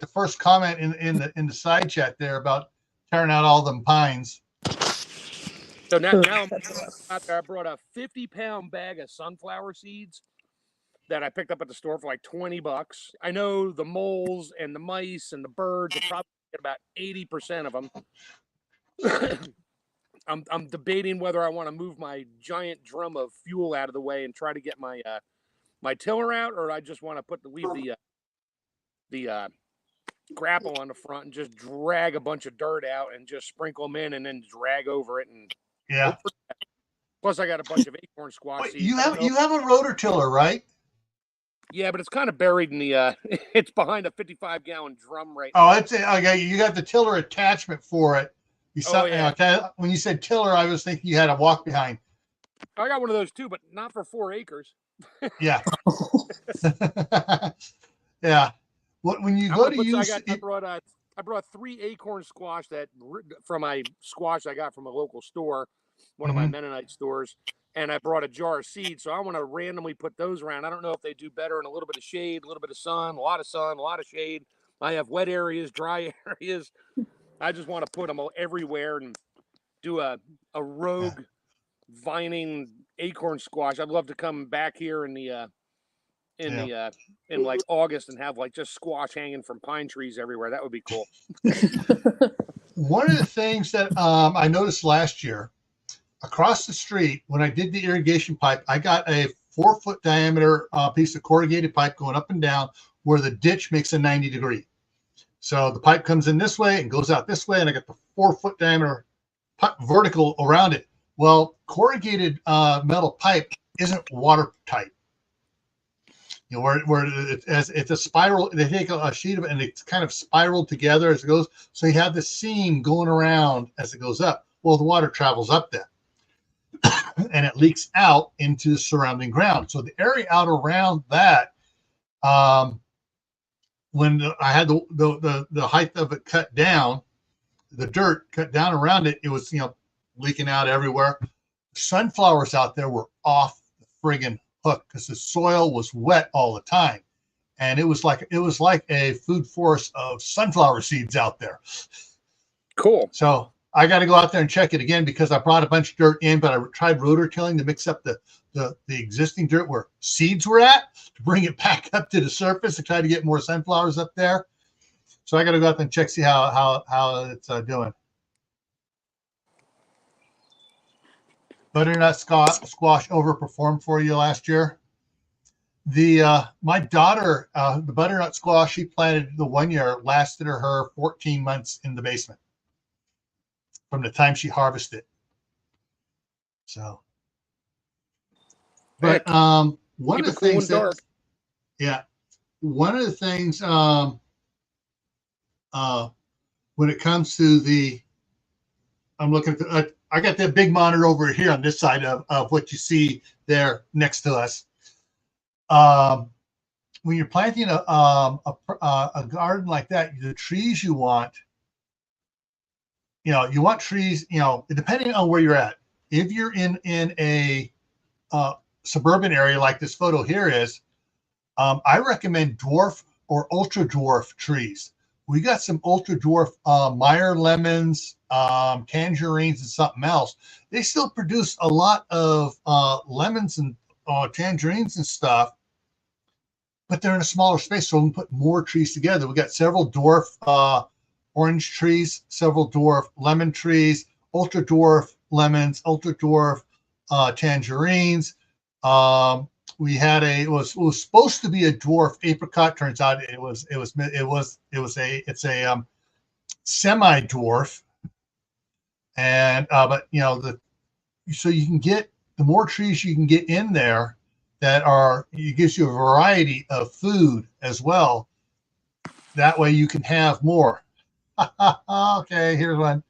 the first comment in the side chat there about tearing out all them pines. So now I'm out there. I brought a 50-pound bag of sunflower seeds that I picked up at the store for like $20. I know the moles and the mice and the birds will probably get about 80% of them. I'm debating whether I want to move my giant drum of fuel out of the way and try to get my my tiller out, or I just want to leave the grapple on the front and just drag a bunch of dirt out and just sprinkle them in and then drag over it. And yeah. Plus, I got a bunch of acorn squash seeds. You have a rototiller, right? Yeah, but it's kind of buried in the. It's behind a 55-gallon drum right now. Oh, it's okay. You got the tiller attachment for it. When you said tiller, I was thinking you had a walk behind. I got one of those too, but not for 4 acres. Yeah. Yeah. When you go to use, I brought 3 acorn squash from my squash I got from a local store, one of my Mennonite stores, and I brought a jar of seeds. So I want to randomly put those around. I don't know if they do better in a little bit of shade, a little bit of sun, a lot of shade. I have wet areas, dry areas. I just want to put them everywhere and do a rogue vining acorn squash. I'd love to come back here in like August and have like just squash hanging from pine trees everywhere. That would be cool. One of the things that I noticed last year, across the street when I did the irrigation pipe, I got a 4-foot diameter piece of corrugated pipe going up and down where the ditch makes a 90-degree. So the pipe comes in this way and goes out this way, and I got the 4-foot diameter pipe vertical around it. Well, corrugated metal pipe isn't watertight. You know, where it's a spiral. They take a sheet of it and it's kind of spiraled together as it goes. So you have the seam going around as it goes up. Well, the water travels up then, and it leaks out into the surrounding ground. So the area out around that, when I had the height of it cut down, the dirt cut down around it, it was leaking out everywhere. Sunflowers out there were off the friggin' hook because the soil was wet all the time, and it was like a food forest of sunflower seeds out there. Cool. So I got to go out there and check it again because I brought a bunch of dirt in, but I tried rototilling to mix up the existing dirt where seeds were at to bring it back up to the surface to try to get more sunflowers up there. So I got to go out there and check, see how it's doing. Butternut squash overperformed for you last year. My daughter, the butternut squash she planted the 1 year lasted her 14 months in the basement from the time she harvested it. So, but one of the things that, one of the things when it comes to I'm looking at I got that big monitor over here on this side of what you see there next to us. When you're planting a garden like that, the trees you want, you want trees, depending on where you're at. If you're in a suburban area like this photo here is, I recommend dwarf or ultra dwarf trees. We got some ultra dwarf Meyer lemons, tangerines, and something else. They still produce a lot of lemons and tangerines and stuff, but they're in a smaller space, so we can put more trees together. We got several dwarf orange trees, several dwarf lemon trees, ultra dwarf lemons, ultra dwarf tangerines. We had it was supposed to be a dwarf apricot. Turns out it's a semi dwarf, and but so you can get the more trees you can get in there it gives you a variety of food as well. That way you can have more. Okay, here's one.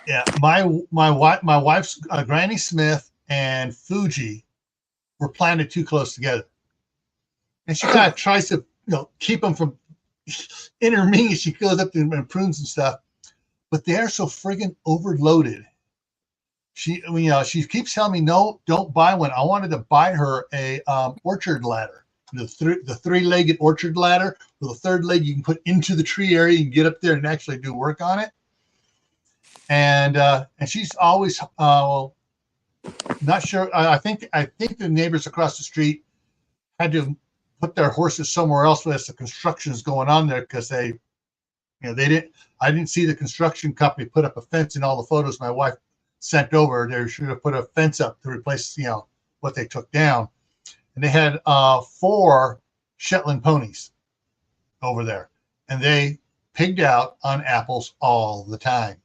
Yeah, my wife's Granny Smith and Fuji were planted too close together, and she kind of tries to keep them from intermingling. She goes up and prunes and stuff, but they are so friggin' overloaded. She keeps telling me no, don't buy one. I wanted to buy her a orchard ladder the three-legged orchard ladder with a third leg you can put into the tree area. You can get up there and actually do work on it. And she's always not sure. I think the neighbors across the street had to put their horses somewhere else as the construction is going on there, because they didn't. I didn't see the construction company put up a fence in all the photos my wife sent over. They should have put a fence up to replace what they took down. And they had 4 Shetland ponies over there, and they pigged out on apples all the time.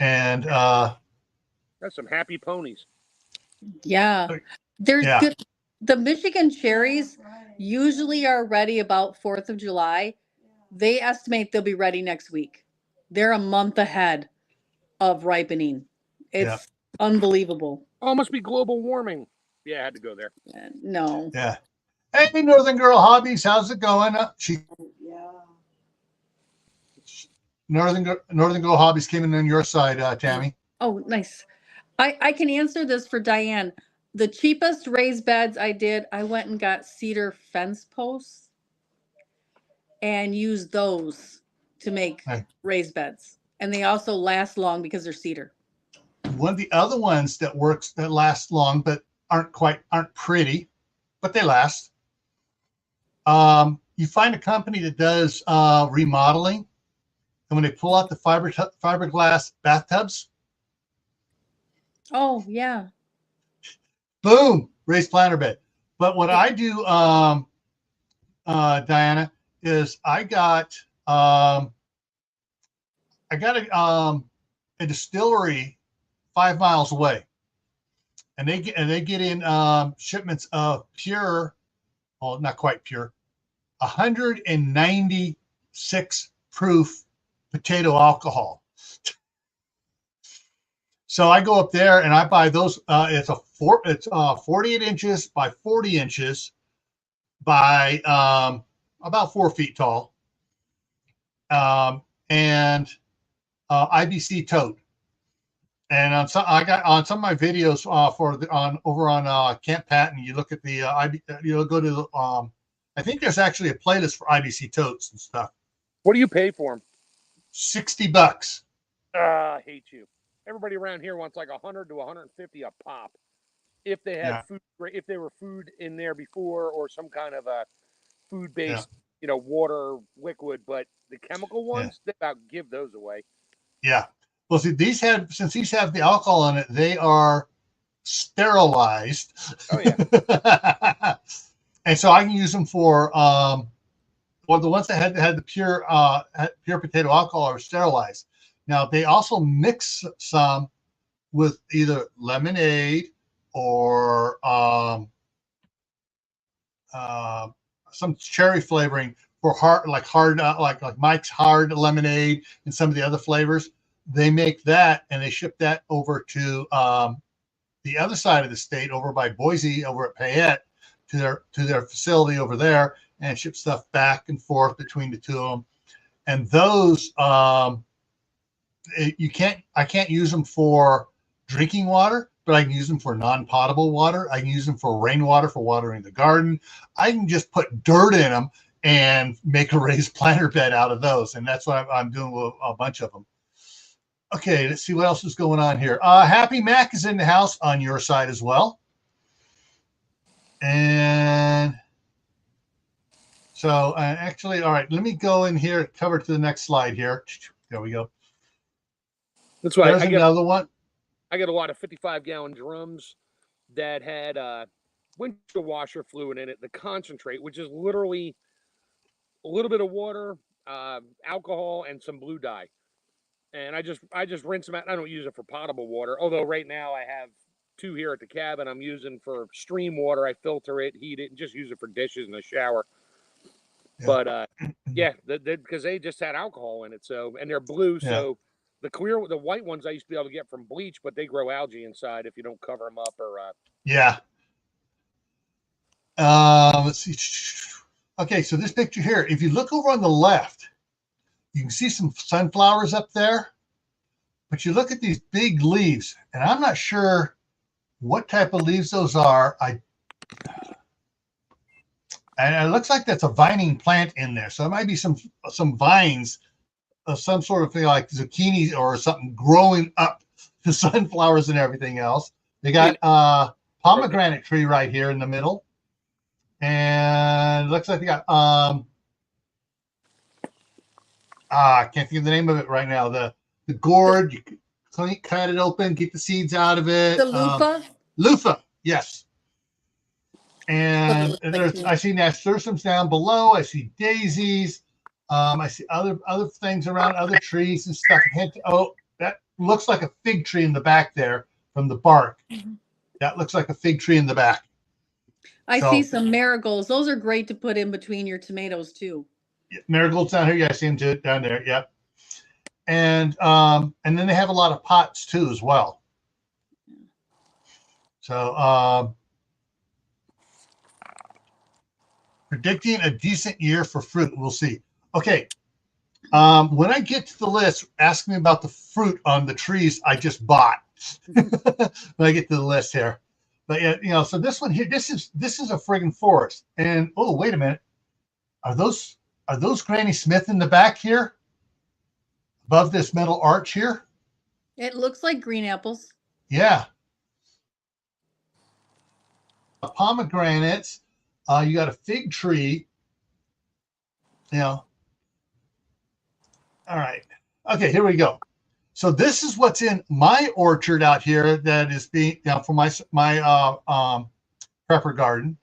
And that's some happy ponies. Yeah. There's good. The Michigan cherries usually are ready about 4th of July. They estimate they'll be ready next week. They're a month ahead of ripening. It's unbelievable. Oh, it must be global warming. Yeah, I had to go there. No. Yeah. Hey, Northern Girl Hobbies, how's it going? Northern Girl Hobbies came in on your side, Tammy. Oh, nice. I can answer this for Diane. The cheapest raised beds I did, I went and got cedar fence posts and used those to make raised beds. And they also last long because they're cedar. One of the other ones that last long but aren't pretty, but they last. You find a company that does remodeling, and when they pull out the fiberglass bathtubs, oh yeah, boom, raised planter bed. But what I do, Diana, is I got a distillery 5 miles away, and they get in shipments of pure, well, not quite pure, 196 proof potato alcohol. So I go up there and I buy those. It's 48 inches by 40 inches by about 4 feet tall, and IBC tote. And on some of my videos over on Camp Patton, you look at the you'll go to I think there's actually a playlist for IBC totes and stuff. What do you pay for them? $60. I hate you. Everybody around here wants like 100 to 150 a pop. If they had food, if they were food in there before, or some kind of a food-based, water liquid. But the chemical ones, they about give those away. Yeah. Well, see, since these have the alcohol in it, they are sterilized. Oh yeah. And so I can use them for the ones that had the pure potato alcohol are sterilized. Now they also mix some with either lemonade or some cherry flavoring for like Mike's hard lemonade and some of the other flavors. They make that and they ship that over to the other side of the state, over by Boise, over at Payette, to their facility over there, and ship stuff back and forth between the two of them. And those I can't use them for drinking water, but I can use them for non-potable water. I can use them for rainwater for watering the garden. I can just put dirt in them and make a raised planter bed out of those. And that's what I'm doing with a bunch of them. Okay, let's see what else is going on here. Happy Mac is in the house on your side as well. And so actually, all right, let me go in here, cover to the next slide here. There we go. That's why There's another one. I got a lot of 55-gallon drums that had windshield washer fluid in it, the concentrate, which is literally a little bit of water, alcohol, and some blue dye. And I just rinse them out. I don't use it for potable water, although right now I have 2 here at the cabin I'm using for stream water. I filter it, heat it, and just use it for dishes in the shower. Yeah. But because they just had alcohol in it, and they're blue, so the white ones I used to be able to get from bleach, but they grow algae inside if you don't cover them up or. Let's see. Okay, so this picture here, if you look over on the left, you can see some sunflowers up there, but you look at these big leaves, and I'm not sure what type of leaves those are. And it looks like that's a vining plant in there. So it might be some vines of some sort of thing like zucchini or something growing up the sunflowers and everything else. They got pomegranate tree right here in the middle. And it looks like they got I can't think of the name of it right now. The gourd, you cut it open, get the seeds out of it. The loofah? Loofah, yes. And I see nasturtiums down below. I see daisies. I see other things around, other trees and stuff. Oh, that looks like a fig tree in the back there from the bark. Mm-hmm. That looks like a fig tree in the back. I see some marigolds. Those are great to put in between your tomatoes too. Yeah, marigolds down here. Yeah, I see them too, down there. Yep. And then they have a lot of pots too as well. So predicting a decent year for fruit. We'll see. Okay. When I get to the list, ask me about the fruit on the trees I just bought. When I get to the list here. But yeah, so this one here, this is a friggin' forest. And oh, wait a minute. Are those Granny Smith in the back here? Above this metal arch here? It looks like green apples. Yeah. Pomegranates. You got a fig tree. You know. All right. Okay, here we go. So this is what's in my orchard out here that is being for my prepper garden.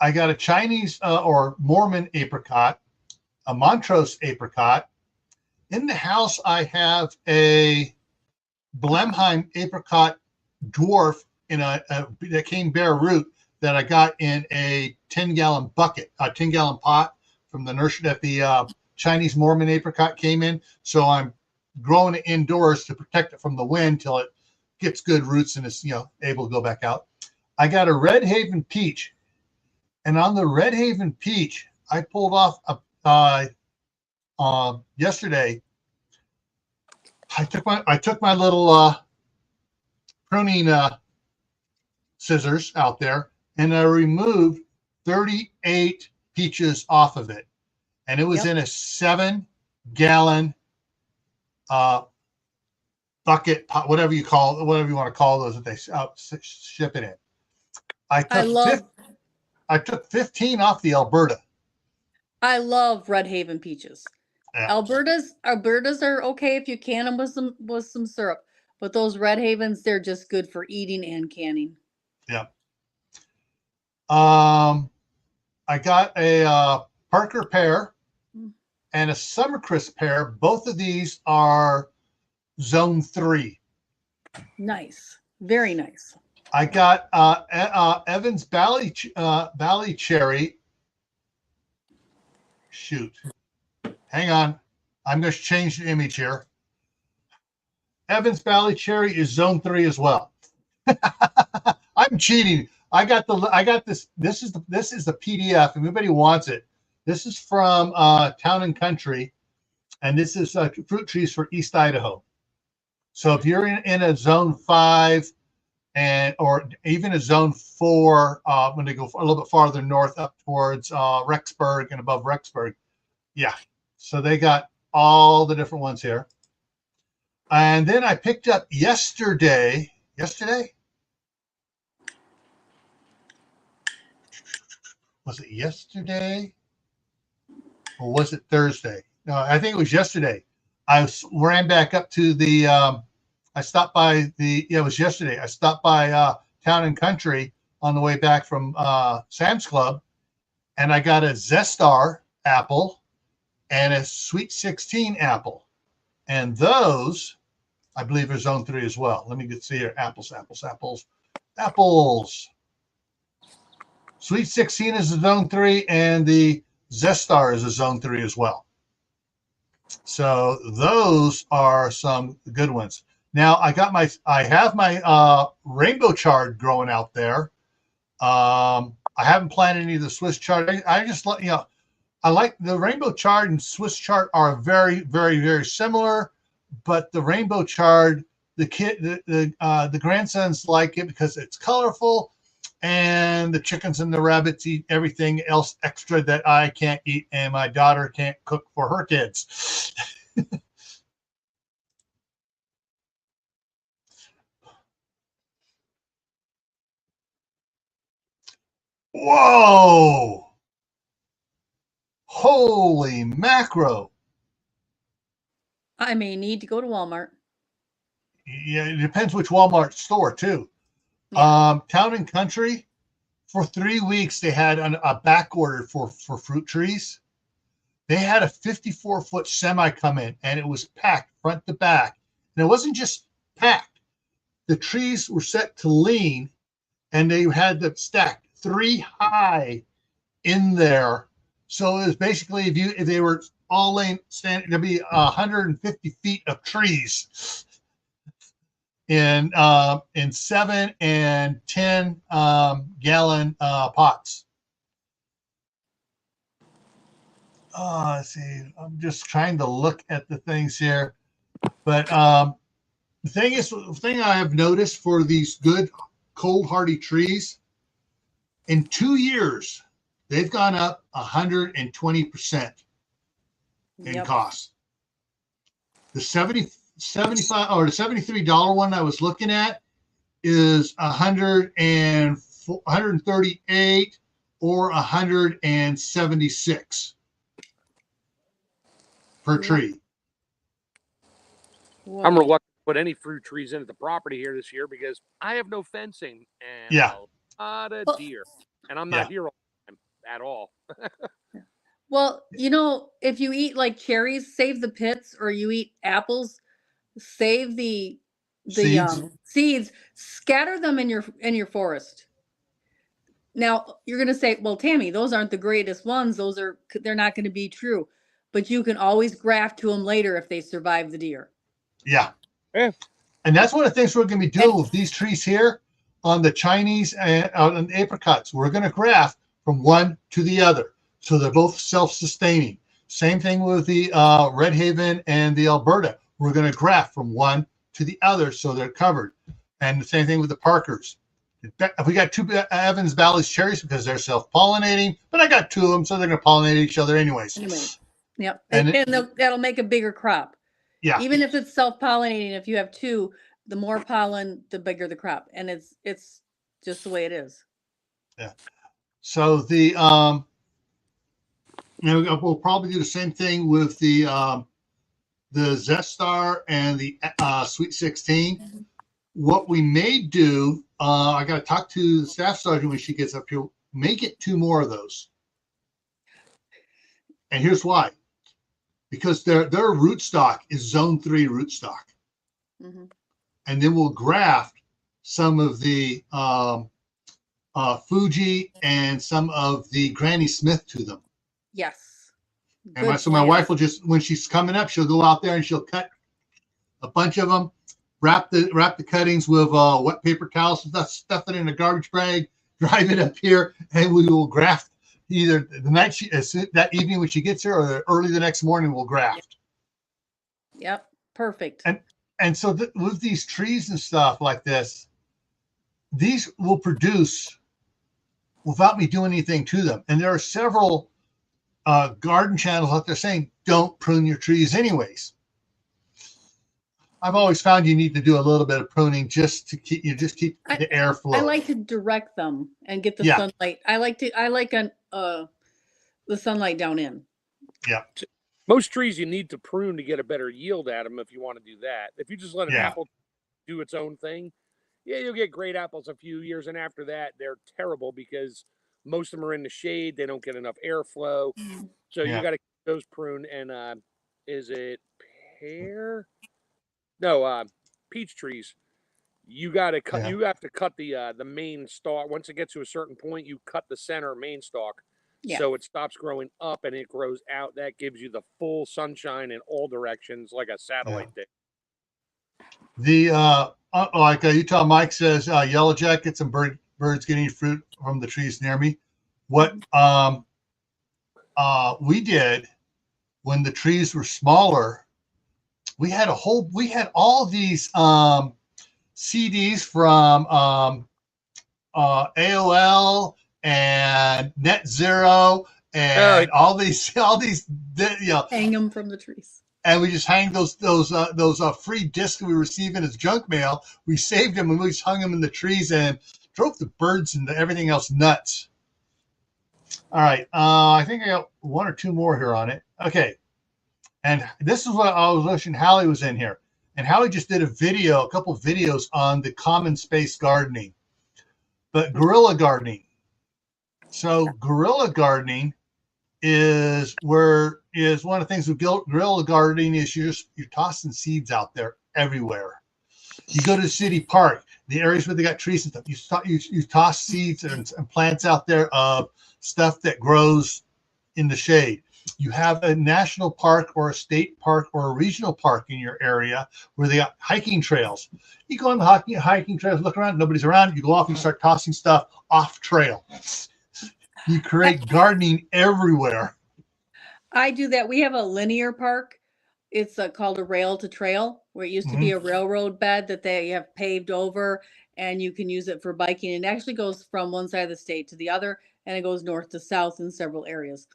I got a Chinese or Mormon apricot, a Montrose apricot. In the house, I have a Blenheim apricot dwarf in that came bare root that I got in a 10-gallon bucket, a 10-gallon pot from the nursery that the Chinese Mormon apricot came in. So I'm growing it indoors to protect it from the wind till it gets good roots and is able to go back out. I got a Red Haven peach, and on the Red Haven peach, I pulled off yesterday. I took my little pruning scissors out there, and I removed 38 peaches off of it, and it was in a 7-gallon bucket pot, whatever you want to call those that they ship it in. I took 15 off the Alberta. I love Red Haven peaches. Yeah. Albertas are okay if you can them with some syrup, but those Red Havens, they're just good for eating and canning. Yeah. I got a Parker pear and a Summercrisp pear. Both of these are zone 3. Nice. Very nice. I got Evans Valley cherry. Shoot. Hang on. I'm going to change the image here. Evans Valley cherry is zone 3 as well. I'm cheating. I got this. This is the PDF. If anybody wants it. This is from Town and Country, and this is fruit trees for East Idaho. So if you're in a zone 5 or even a zone 4, when they go a little bit farther north up towards Rexburg and above Rexburg, yeah. So they got all the different ones here. And then I picked up yesterday. Was it yesterday? Or was it Thursday? No, I think it was yesterday. I ran back up to the, I stopped by it was yesterday. I stopped by Town and Country on the way back from Sam's Club, and I got a Zestar apple and a Sweet 16 apple. And those, I believe, are zone 3 as well. Let me see here. Apples. Sweet 16 is a zone 3, and the Zestar is a zone 3 as well. So those are some good ones. Now I have my rainbow chard growing out there. I haven't planted any of the Swiss chard. I just I like the rainbow chard and Swiss chard are very, very, very similar, but the rainbow chard, the grandsons like it because it's colorful and the chickens and the rabbits eat everything else extra that I can't eat, and my daughter can't cook for her kids. Whoa! Holy macro! I may need to go to Walmart. Yeah, it depends which Walmart store too. Yeah. Town and Country, for 3 weeks they had a back order for fruit trees. They had a 54-foot semi come in, and it was packed front to back. And it wasn't just packed. The trees were set to lean, and they had them stacked 3 high in there. So it was basically, if they were all laying standing, there'd be 150 feet of trees in 7 and 10 gallon pots. Let's see. I'm just trying to look at the things here, but the thing I have noticed for these good cold hardy trees, in 2 years they've gone up 120% in cost. The 75 or the $73 one I was looking at is 138 or 176 per tree. Whoa. I'm reluctant to put any fruit trees into the property here this year because I have no fencing and a lot of deer, and I'm not here all the time at all. Well, you know, if you eat like cherries, save the pits, or you eat apples, save the seeds, scatter them in your forest. Now, you're going to say, "Well, Tammy, those aren't the greatest ones. They're not going to be true." But you can always graft to them later if they survive the deer. Yeah. And that's one of the things we're going to be doing with these trees here on the Chinese and on the apricots. We're going to graft from one to the other, so they're both self-sustaining. Same thing with the Red Haven and the Alberta. We're going to graft from one to the other, so they're covered. And the same thing with the Parkers. We got 2 Evans Valley's cherries because they're self-pollinating, but I got 2 of them, so they're going to pollinate each other anyways. Yep. And that'll make a bigger crop. Yeah. Even if it's self-pollinating, if you have 2, the more pollen, the bigger the crop. And it's just the way it is. Yeah. So the we'll probably do the same thing with the Zestar and the Sweet 16. Mm-hmm. What we may do, I got to talk to the staff sergeant when she gets up here. Make it 2 more of those. And here's why. Because their rootstock is zone 3 rootstock. Mm-hmm. And then we'll graft some of the Fuji and some of the Granny Smith to them. Yes. And so my wife will just, when she's coming up, she'll go out there and she'll cut a bunch of them, wrap the cuttings with wet paper towels, stuff it in a garbage bag, drive it up here, and we will graft either the night that evening when she gets here, or early the next morning we'll graft. Yep, perfect. And so with these trees and stuff like this, these will produce without me doing anything to them. And there are several garden channels out there saying, don't prune your trees anyways. I've always found you need to do a little bit of pruning just to keep the airflow. I like to direct them and get the sunlight. I like the sunlight down in. Yeah. Most trees you need to prune to get a better yield at them if you want to do that. If you just let an apple do its own thing, you'll get great apples a few years, and after that, they're terrible because most of them are in the shade. They don't get enough airflow. So you got to keep those pruned. And is it pear? No, peach trees. You got to cut. You have to cut the main stalk. Once it gets to a certain point, you cut the center main stalk, so it stops growing up and it grows out. That gives you the full sunshine in all directions, like a satellite dish. The like Utah Mike says, yellow jackets and birds getting fruit from the trees near me. What we did when the trees were smaller, we had all these CDs from AOL and Net Zero and all these, hang them from the trees. And we just hang those free discs we receive in as junk mail. We saved them and we just hung them in the trees and drove the birds and everything else nuts. All right, I think I got one or two more here on it. Okay, and this is what I was wishing Hallie was in here. And Hallie just did a couple videos on the common space gardening, but guerrilla gardening. So guerrilla gardening is one of the things with guerrilla gardening is you're tossing seeds out there everywhere. You go to the city park, the areas where they got trees and stuff, you toss seeds and plants out there of stuff that grows in the shade. You have a national park or a state park or a regional park in your area where they got hiking trails. You go on the hiking trails, look around, nobody's around. You go off and start tossing stuff off trail. You create gardening everywhere. I do that. We have a linear park. It's called a rail to trail, where it used to be a railroad bed that they have paved over, and you can use it for biking. It actually goes from one side of the state to the other, and it goes north to south in several areas.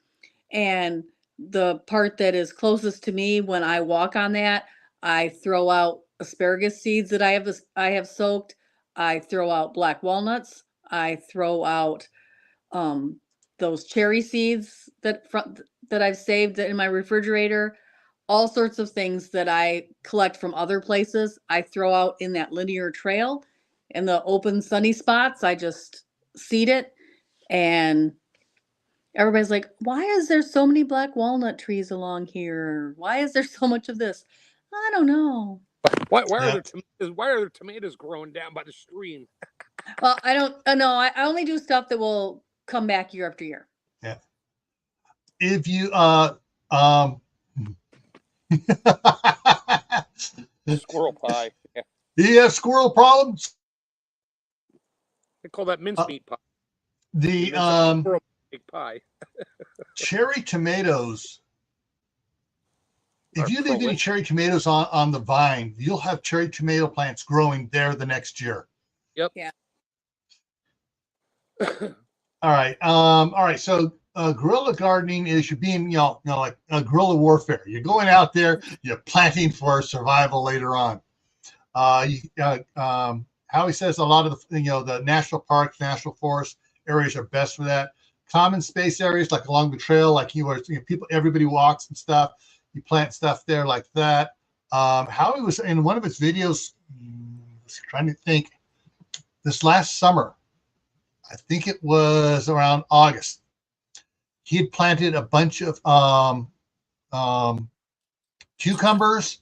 And the part that is closest to me, when I walk on that, I throw out asparagus seeds that I have soaked. I throw out black walnuts. I throw out those cherry seeds that I've saved in my refrigerator. All sorts of things that I collect from other places, I throw out in that linear trail. In the open sunny spots, I just seed it. And everybody's like, why is there so many black walnut trees along here? Why is there so much of this? I don't know. Why are there tomatoes growing down by the stream? Well, I don't know. I only do stuff that will come back year after year. Yeah. If you Squirrel pie. Yeah. You have squirrel problems? They call that mincemeat pie. The squirrel pie. Cherry tomatoes. If you leave any cherry tomatoes on the vine, you'll have cherry tomato plants growing there the next year. Yep. Yeah. All right. All right. So guerrilla gardening is you're being, like a guerrilla warfare. You're going out there, you're planting for survival later on. Howie says a lot of the national parks, national forest areas are best for that. Common space areas like along the trail, like everybody walks and stuff. You plant stuff there like that. Howie was in one of his videos, trying to think, this last summer. I think it was around August. He had planted a bunch of cucumbers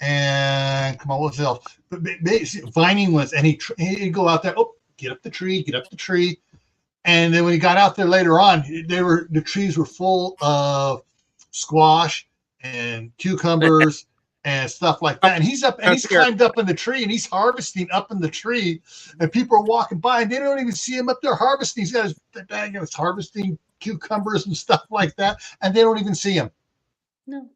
and what was else? But basically, vining ones, and he'd go out there. Oh, get up the tree, and then when he got out there later on, the trees were full of squash and cucumbers and stuff like that. And he's climbed up in the tree and he's harvesting up in the tree, and people are walking by and they don't even see him up there harvesting. He's got his bag and he's harvesting cucumbers and stuff like that, and they don't even see him. No.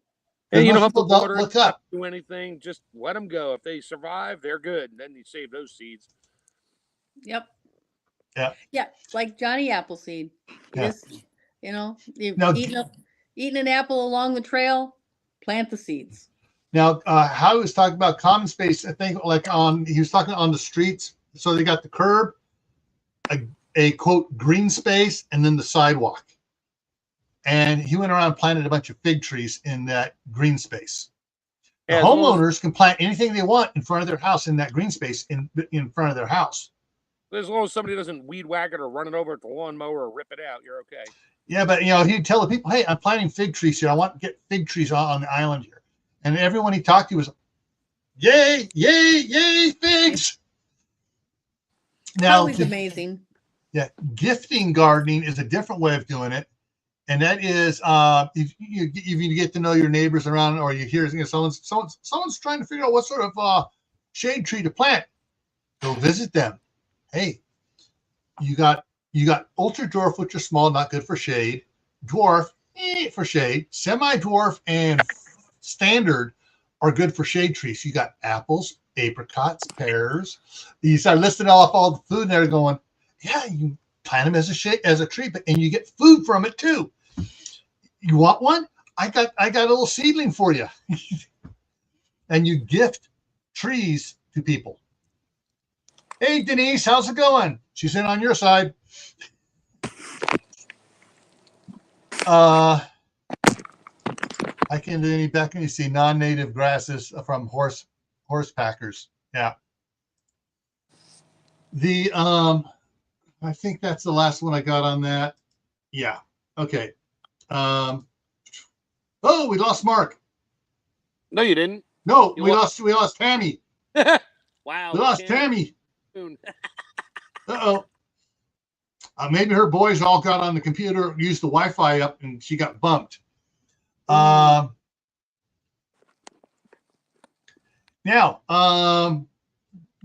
And you don't have to look up. Do anything. Just let them go. If they survive, they're good. And then you save those seeds. Yep. Yeah. Yeah, like Johnny Appleseed. Yeah. Just, you've eaten an apple along the trail, plant the seeds. Now, Howie was talking about common space. I think he was talking on the streets. So they got the curb, a quote green space, and then the sidewalk. And he went around and planted a bunch of fig trees in that green space. The homeowners can plant anything they want in front of their house in that green space in front of their house. As long as somebody doesn't weed whack it or run it over with the lawnmower or rip it out, you're okay. Yeah, but he'd tell the people, "Hey, I'm planting fig trees here. I want to get fig trees on the island here." And everyone he talked to was, "Yay, yay, yay, figs!" Now, always amazing. Yeah, gifting gardening is a different way of doing it, and that is if you get to know your neighbors around, or you hear someone's trying to figure out what sort of shade tree to plant. Go visit them. Hey, you got ultra dwarf, which are small, not good for shade. Dwarf, for shade. Semi-dwarf and standard are good for shade trees. You got apples, apricots, pears. You start listing off all the food, and they're going, Yeah, you plant them as a tree, and you get food from it too. You want one? I got a little seedling for you. And you gift trees to people. Hey, Denise, how's it going? She's in on your side. I can do any back and you see non-native grasses from horse packers. Yeah. The I think that's the last one I got on that. Yeah. Okay. Oh, we lost Mark. No, you didn't. No, we lost Tammy. Wow. We lost Tammy. Uh-oh. Maybe her boys all got on the computer, used the Wi-Fi up, and she got bumped. Now,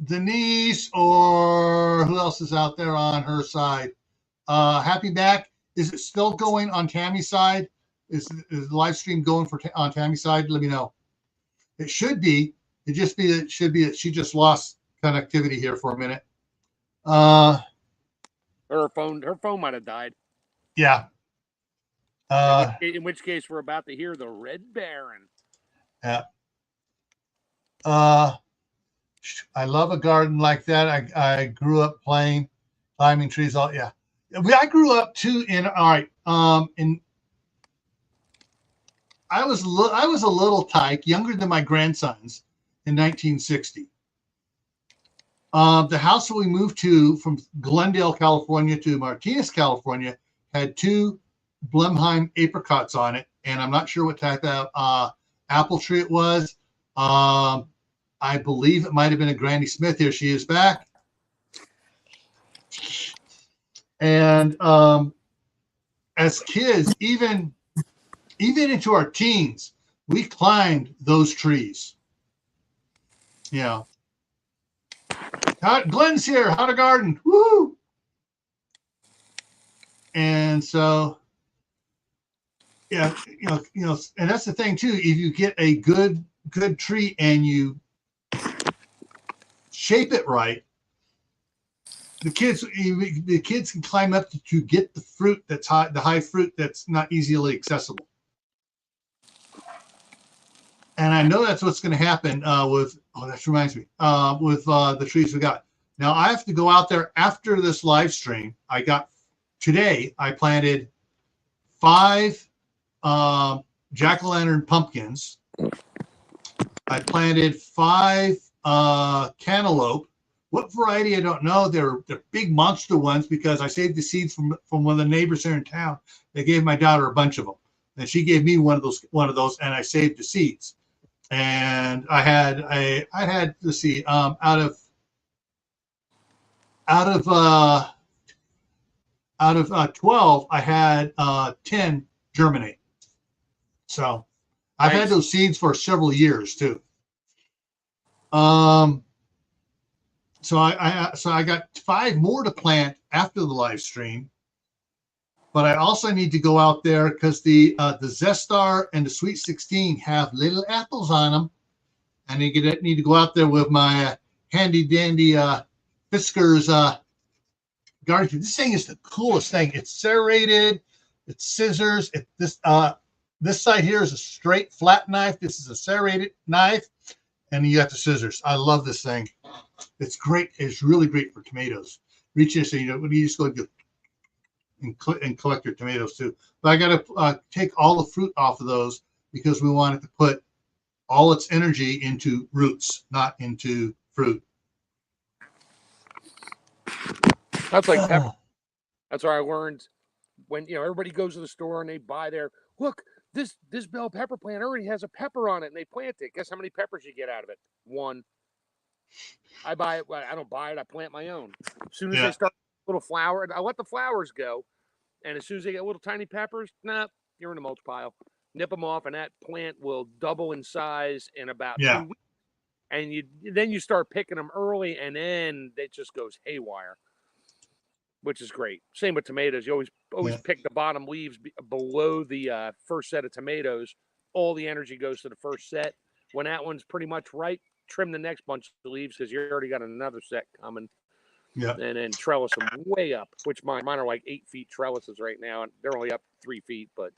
Denise, or who else is out there on her side? Happy Back, is it still going on Tammy's side? Is the live stream going on Tammy's side? Let me know. It should be. It should be that she just lost connectivity here for a minute. Her phone might have died. Yeah. In which case, we're about to hear the Red Baron. Yeah. I love a garden like that. I grew up climbing trees. I grew up too I was a little tyke, younger than my grandsons in 1960. The house that we moved to from Glendale, California to Martinez, California had 2 Blenheim apricots on it, and I'm not sure what type of apple tree it was. I believe it might have been a Granny Smith. Here she is back. And as kids, even into our teens, we climbed those trees. Yeah. Glenn's here. How to garden. Woo! And so, yeah, and that's the thing too. If you get a good tree and you shape it right, the kids can climb up to get the fruit that's high, the high fruit that's not easily accessible. And I know that's what's going to happen with. Oh, that reminds me. With the trees we got. Now I have to go out there after this live stream. I planted 5 jack-o'-lantern pumpkins. I planted 5 cantaloupe. What variety, I don't know. They're big monster ones because I saved the seeds from one of the neighbors here in town. They gave my daughter a bunch of them, and she gave me one of those, and I saved the seeds. And I had let's see, out of 12, I had 10 germinate. So I've had those seeds for several years too. So I got 5 more to plant after the live stream, but I also need to go out there because the Zestar and the Sweet 16 have little apples on them, and I need to go out there with my handy dandy Fiskars garden. This thing is the coolest thing. It's serrated, it's scissors. This side here is a straight flat knife. This is a serrated knife, and you got the scissors. I love this thing. It's great. It's really great for tomatoes. Reach in, so when you just go and collect your tomatoes too. But I got to take all the fruit off of those because we wanted to put all its energy into roots, not into fruit. That's like pepper. That's where I learned when everybody goes to the store and they buy look, this bell pepper plant already has a pepper on it, and they plant it. Guess how many peppers you get out of it? 1. I buy it. Well, I don't buy it. I plant my own. As soon as they start little flower, I let the flowers go. And as soon as they get little tiny peppers, you're in the mulch pile. Nip them off, and that plant will double in size in about 2 weeks. And then you start picking them early, and then it just goes haywire, which is great. Same with tomatoes. You always pick the bottom leaves below the first set of tomatoes. All the energy goes to the first set. When that one's pretty much ripe, trim the next bunch of leaves because you already got another set coming. Yeah. and then trellis them way up, which mine are like 8 feet trellises right now, and they're only up 3 feet. But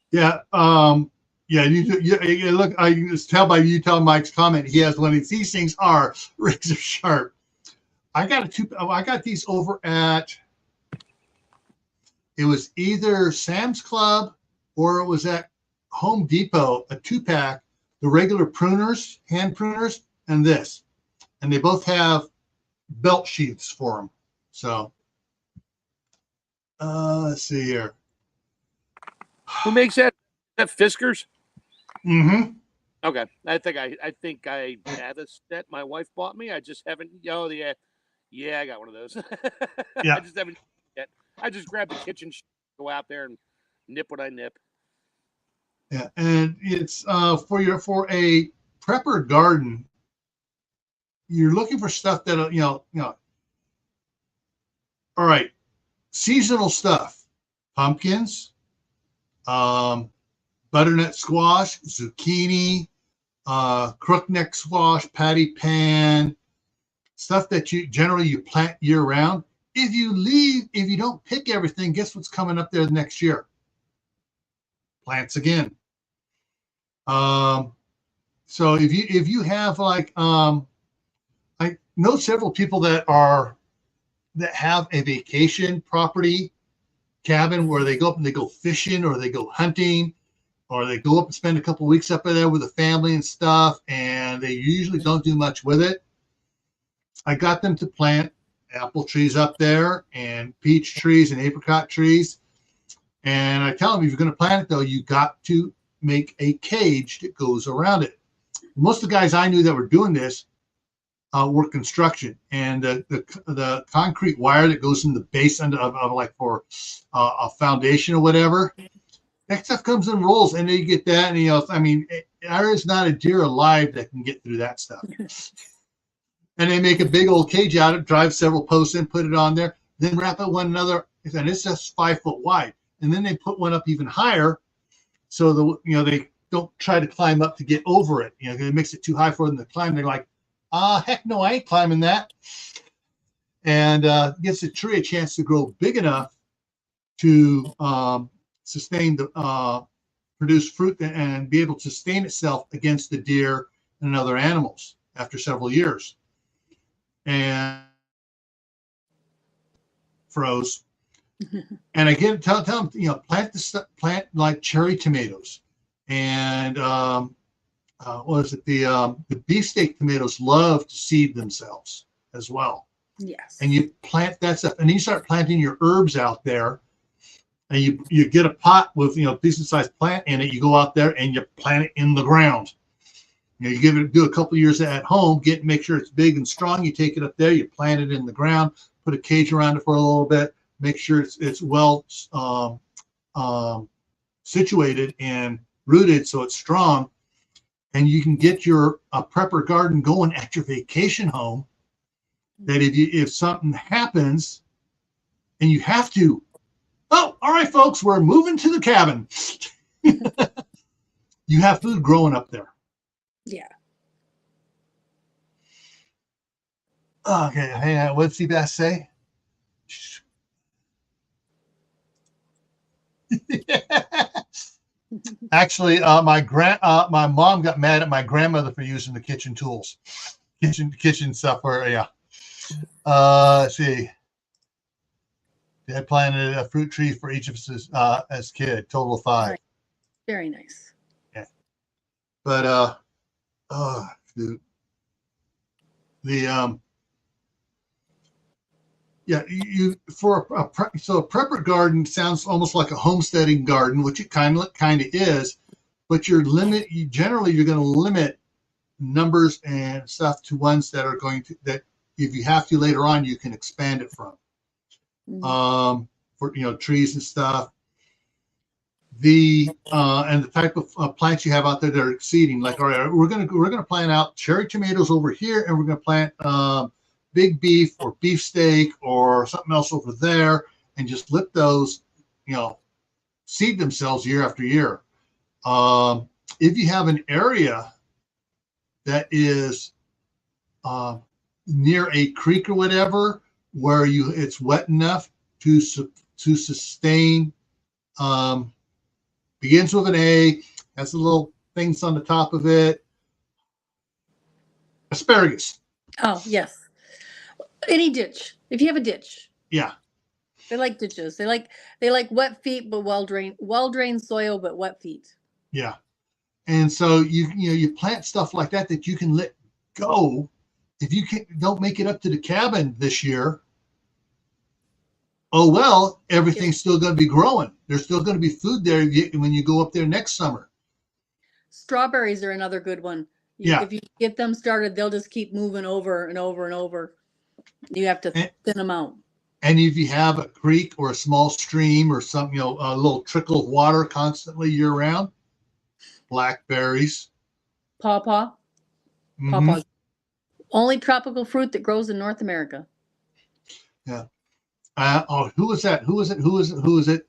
yeah, look, I can just tell by you telling Mike's comment, he has one of these things are razor sharp. I got these over at, it was either Sam's Club or it was at Home Depot, a 2-pack, the regular pruners, hand pruners, and this. And they both have belt sheaths for them. So, let's see here. who makes that? Is that Fiskars? Mm-hmm. Okay, I think I have a set my wife bought me. I just haven't. Yeah, I got one of those. Yeah. I just haven't yet. I just grab the kitchen, go out there and nip what I nip. Yeah, and it's for a prepper garden. You're looking for stuff that all right, seasonal stuff, pumpkins, butternut squash, zucchini, crookneck squash, patty pan, stuff that you plant year round. If you don't pick everything, guess what's coming up there the next year? Plants again. So if you have like I know several people that have a vacation property cabin where they go up and they go fishing or they go hunting or they go up and spend a couple of weeks up there with the family and stuff, and they usually don't do much with it. I got them to plant apple trees up there and peach trees and apricot trees. And I tell them, if you're going to plant it, though, you got to make a cage that goes around it. Most of the guys I knew that were doing this were construction, and the concrete wire that goes in the base of like for a foundation or whatever, that stuff comes in rolls, and then you get that, and there is not a deer alive that can get through that stuff. And they make a big old cage out of it, drive several posts in, put it on there, then wrap it one another, and it's just 5 foot wide. And then they put one up even higher, so they don't try to climb up to get over it. It makes it too high for them to climb. They're like, heck no, I ain't climbing that. And gives the tree a chance to grow big enough to sustain produce fruit and be able to sustain itself against the deer and other animals after several years. And froze. And again, tell them, plant like cherry tomatoes, and what is it? The beefsteak tomatoes love to seed themselves as well. Yes. And you plant that stuff, and then you start planting your herbs out there, and you get a pot with decent sized plant in it. You go out there and you plant it in the ground. You do a couple of years at home, make sure it's big and strong. You take it up there, you plant it in the ground, put a cage around it for a little bit, make sure it's well situated and rooted so it's strong, and you can get your prepper garden going at your vacation home. That if something happens and you have to, all right, folks, we're moving to the cabin. You have food growing up there. Yeah. Okay, hang on. What's Seabass say? Actually, my mom got mad at my grandmother for using the kitchen tools, kitchen stuff. Let's see. Dad planted a fruit tree for each of us as kid. Total of 5. Right. Very nice. Yeah. But dude, so a prepper garden sounds almost like a homesteading garden, which it kind of is, but you're going to limit numbers and stuff to ones that are that if you have to later on, you can expand it from. Mm-hmm. For trees and stuff. And the type of plants you have out there that are seeding, like, all right, we're gonna plant out cherry tomatoes over here, and we're gonna plant big beef or beefsteak or something else over there, and just let those seed themselves year after year. If you have an area that is near a creek or whatever where it's wet enough to sustain. Begins with an A, has the little things on the top of it. Asparagus. Oh, yes. Any ditch. If you have a ditch. Yeah. They like ditches. They like wet feet, but well-drained soil, but wet feet. Yeah. And so you plant stuff like that you can let go. If you don't make it up to the cabin this year, oh well, everything's still going to be growing. There's still going to be food there when you go up there next summer. Strawberries are another good one. If you get them started, they'll just keep moving over and over and over. You have to thin them out. And if you have a creek or a small stream or something, a little trickle of water constantly year round, blackberries. Pawpaw. Mm-hmm. Pawpaw. Only tropical fruit that grows in North America. Yeah. Who is that? Who is it?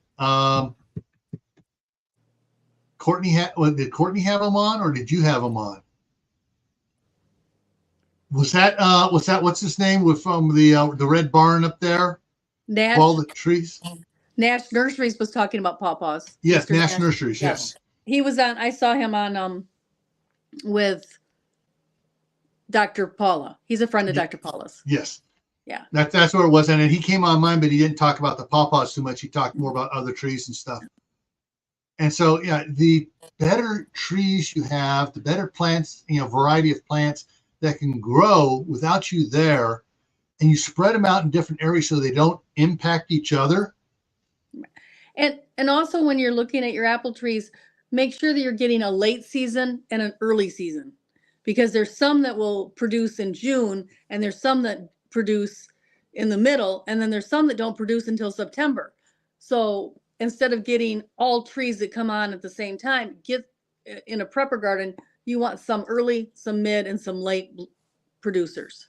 Courtney did Courtney have them on, or did you have them on? Was that what's his name from the Red Barn up there? Nash. All the trees. Nash Nurseries was talking about pawpaws. Yes, Nash Nurseries. Yes. He was on. I saw him on with Dr. Paula. He's a friend of Dr. Paula's. Yes. Yeah. That's what it was. And he came on mine, but he didn't talk about the pawpaws too much. He talked more about other trees and stuff. And so, yeah, the better trees you have, the better plants, variety of plants that can grow without you there, and you spread them out in different areas so they don't impact each other. And also when you're looking at your apple trees, make sure that you're getting a late season and an early season, because there's some that will produce in June and there's some that produce in the middle, and then there's some that don't produce until September. So instead of getting all trees that come on at the same time, get in a prepper garden, you want some early, some mid, and some late producers.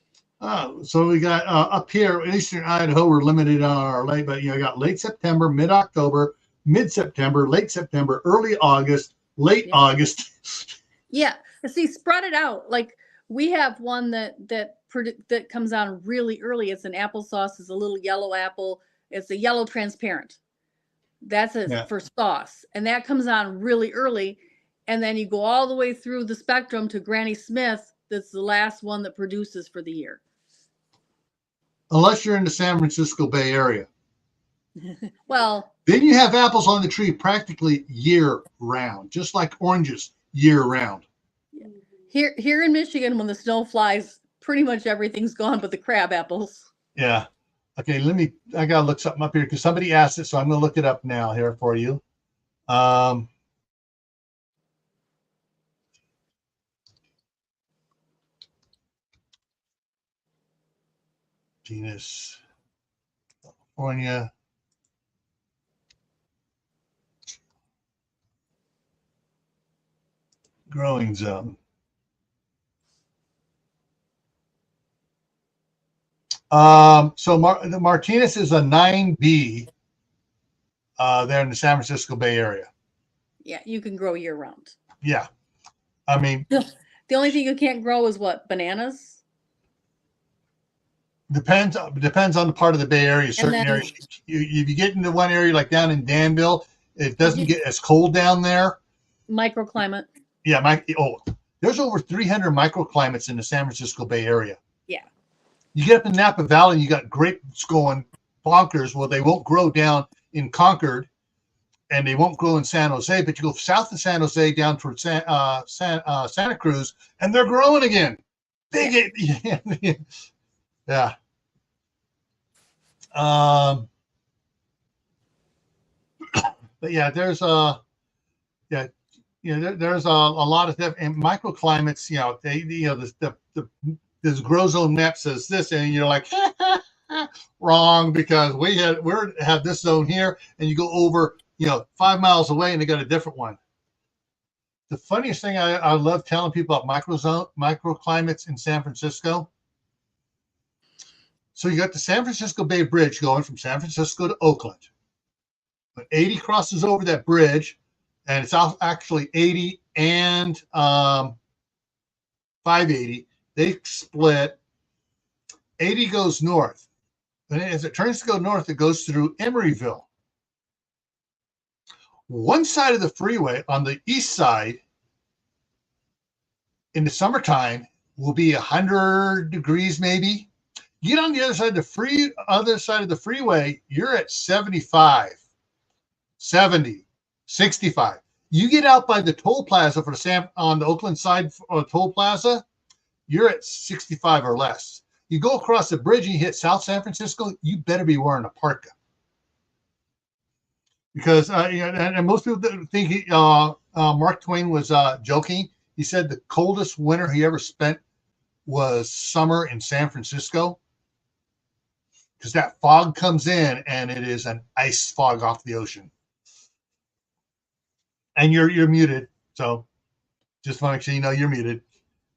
So we got up here in Eastern Idaho, we're limited on our late, but you got late September, mid-October, mid-September, late September, early August, late August. Yeah. See, spread it out. Like we have one that comes on really early. It's an applesauce. It's a little yellow apple. It's a yellow transparent. That's for sauce. And that comes on really early. And then you go all the way through the spectrum to Granny Smith. That's the last one that produces for the year. Unless you're in the San Francisco Bay Area. Well, then you have apples on the tree practically year round, just like oranges year round. Here in Michigan, when the snow flies, pretty much everything's gone but the crab apples. Yeah. Okay, I gotta look something up here because somebody asked it, so I'm gonna look it up now here for you. Genus, California. Growing zone. So the Martinez is a 9B there in the San Francisco Bay Area. Yeah, you can grow year round. Yeah. I mean, the only thing you can't grow is what? Bananas? Depends on the part of the Bay Area. Certain areas, if you get into one area like down in Danville, it doesn't get as cold down there. Microclimate. Yeah, there's over 300 microclimates in the San Francisco Bay Area. Yeah. You get up in Napa Valley, and you got grapes going bonkers. Well, they won't grow down in Concord, and they won't grow in San Jose. But you go south of San Jose down towards Santa Cruz, and they're growing again. Yeah. But yeah, there's there's a lot of stuff, and microclimates. This grow zone map says this, and you're like wrong, because we have this zone here, and you go over 5 miles away, and they got a different one. The funniest thing I love telling people about microclimates in San Francisco. So you got the San Francisco Bay Bridge going from San Francisco to Oakland. When 80 crosses over that bridge, and it's actually 80 and 580, they split. 80 goes north. And as it turns to go north, it goes through Emeryville. One side of the freeway on the east side in the summertime will be 100 degrees maybe. Get on the other side of the freeway, you're at 75, 70, 65. You get out by the toll plaza on the Oakland side toll plaza, you're at 65 or less. You go across the bridge and you hit South San Francisco, you better be wearing a parka. Because and most people think Mark Twain was joking. He said the coldest winter he ever spent was summer in San Francisco, because that fog comes in and it is an ice fog off the ocean. And you're muted, so just want to make sure you know you're muted.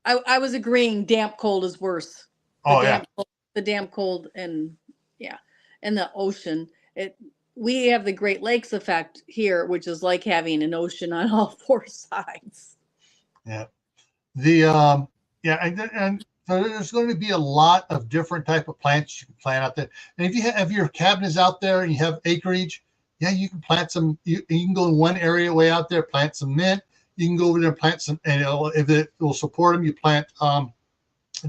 I was agreeing. Damp cold is worse. The damp cold and the ocean. We have the Great Lakes effect here, which is like having an ocean on all four sides. Yeah. And so there's going to be a lot of different type of plants you can plant out there. And if you have your cabin is out there and you have acreage, you can plant some. You can go in one area way out there, plant some mint. You can go over there and plant some, and if it will support them, you plant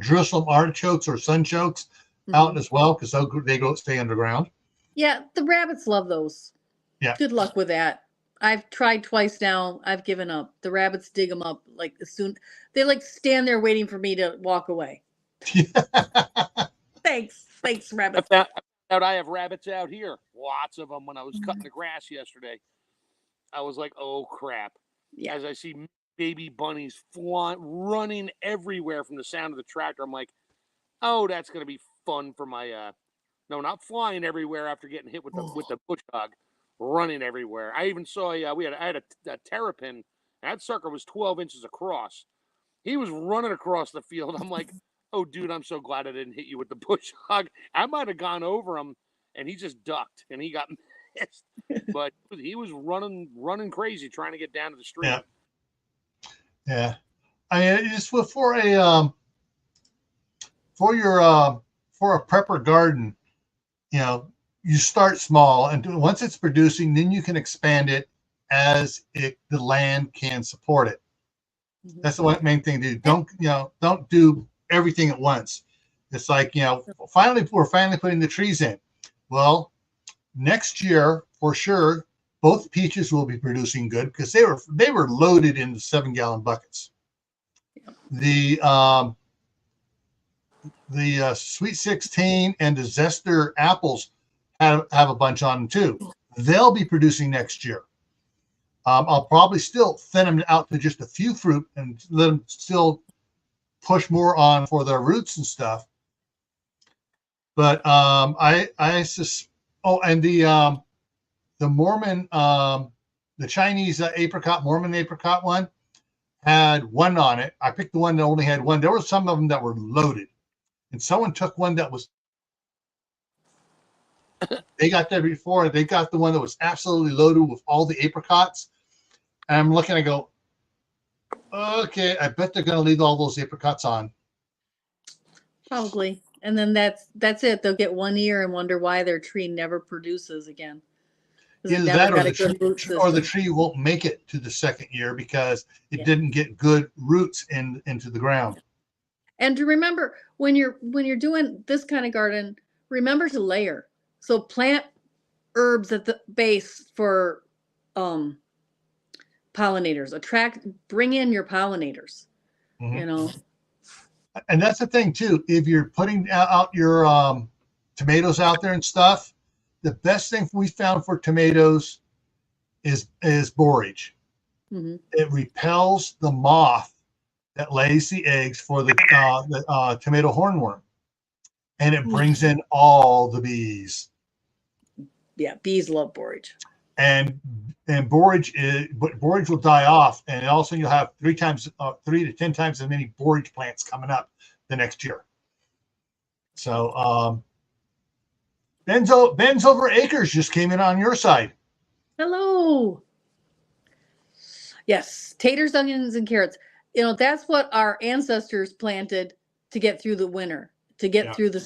Jerusalem artichokes or sunchokes out as well, because they stay underground. Yeah, the rabbits love those. Yeah. Good luck with that. I've tried twice now. I've given up. The rabbits dig them up like as soon. They like stand there waiting for me to walk away. Thanks, rabbits. I have rabbits out here. Lots of them. When I was cutting the grass yesterday, I was like, "Oh crap!" Yeah. As I see baby bunnies running everywhere from the sound of the tractor, I'm like, "Oh, that's gonna be fun for my." No, not flying everywhere after getting hit with the bush hog, running everywhere. I even saw I had a terrapin. That sucker was 12 inches across. He was running across the field. I'm like, oh, dude, I'm so glad I didn't hit you with the bush hog. I might have gone over him, and he just ducked, and he got missed. But he was running crazy, trying to get down to the street. Yeah. I just for a prepper garden, you start small, and once it's producing, then you can expand it as the land can support it. That's the main thing to do. Don't do everything at once. It's like, we're finally putting the trees in. Well, next year for sure, both peaches will be producing good, because they were loaded in the 7-gallon buckets. The Sweet 16 and the Zester apples have a bunch on them too. They'll be producing next year. I'll probably still thin them out to just a few fruit and let them still push more on for their roots and stuff. But and the Mormon, the Chinese Mormon apricot one had one on it. I picked the one that only had one. There were some of them that were loaded. And someone took one that was, they got there before, they got the one that was absolutely loaded with all the apricots. And I'm looking, I go, okay, I bet they're going to leave all those apricots on. Probably. And then that's it. They'll get 1 year and wonder why their tree never produces again. Either that or the tree won't make it to the second year because it didn't get good roots into the ground. And to remember, when you're doing this kind of garden, remember to layer. So plant herbs at the base for pollinators. Bring in your pollinators. And that's the thing too. If you're putting out your tomatoes out there and stuff, the best thing we found for tomatoes is borage. It repels the moth that lays the eggs for the tomato hornworm, and it brings in all the bees. Yeah, bees love borage. And borage will die off, and all of a sudden you'll have 3 to 10 times as many borage plants coming up the next year. So Ben's over acres just came in on your side. Hello. Yes, taters, onions, and carrots. That's what our ancestors planted to get through the winter, to get through the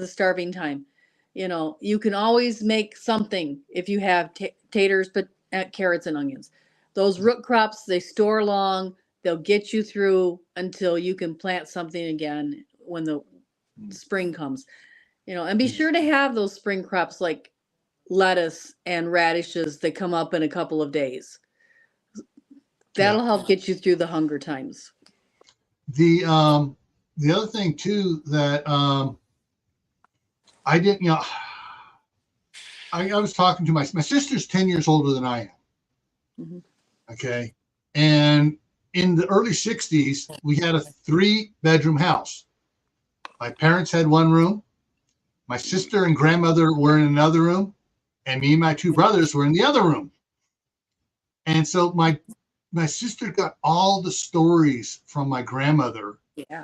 starving time. You know, you can always make something if you have taters, but carrots and onions. Those root crops, they store long. They'll get you through until you can plant something again when the spring comes. You know, and be sure to have those spring crops like lettuce and radishes that come up in a couple of days. That'll help get you through the hunger times. The other thing too that I didn't, I was talking to my sister's 10 years older than I am. Mm-hmm. Okay. And in the early 60s, we had a 3-bedroom house. My parents had one room. My sister and grandmother were in another room. And me and my 2 brothers were in the other room. And so my sister got all the stories from my grandmother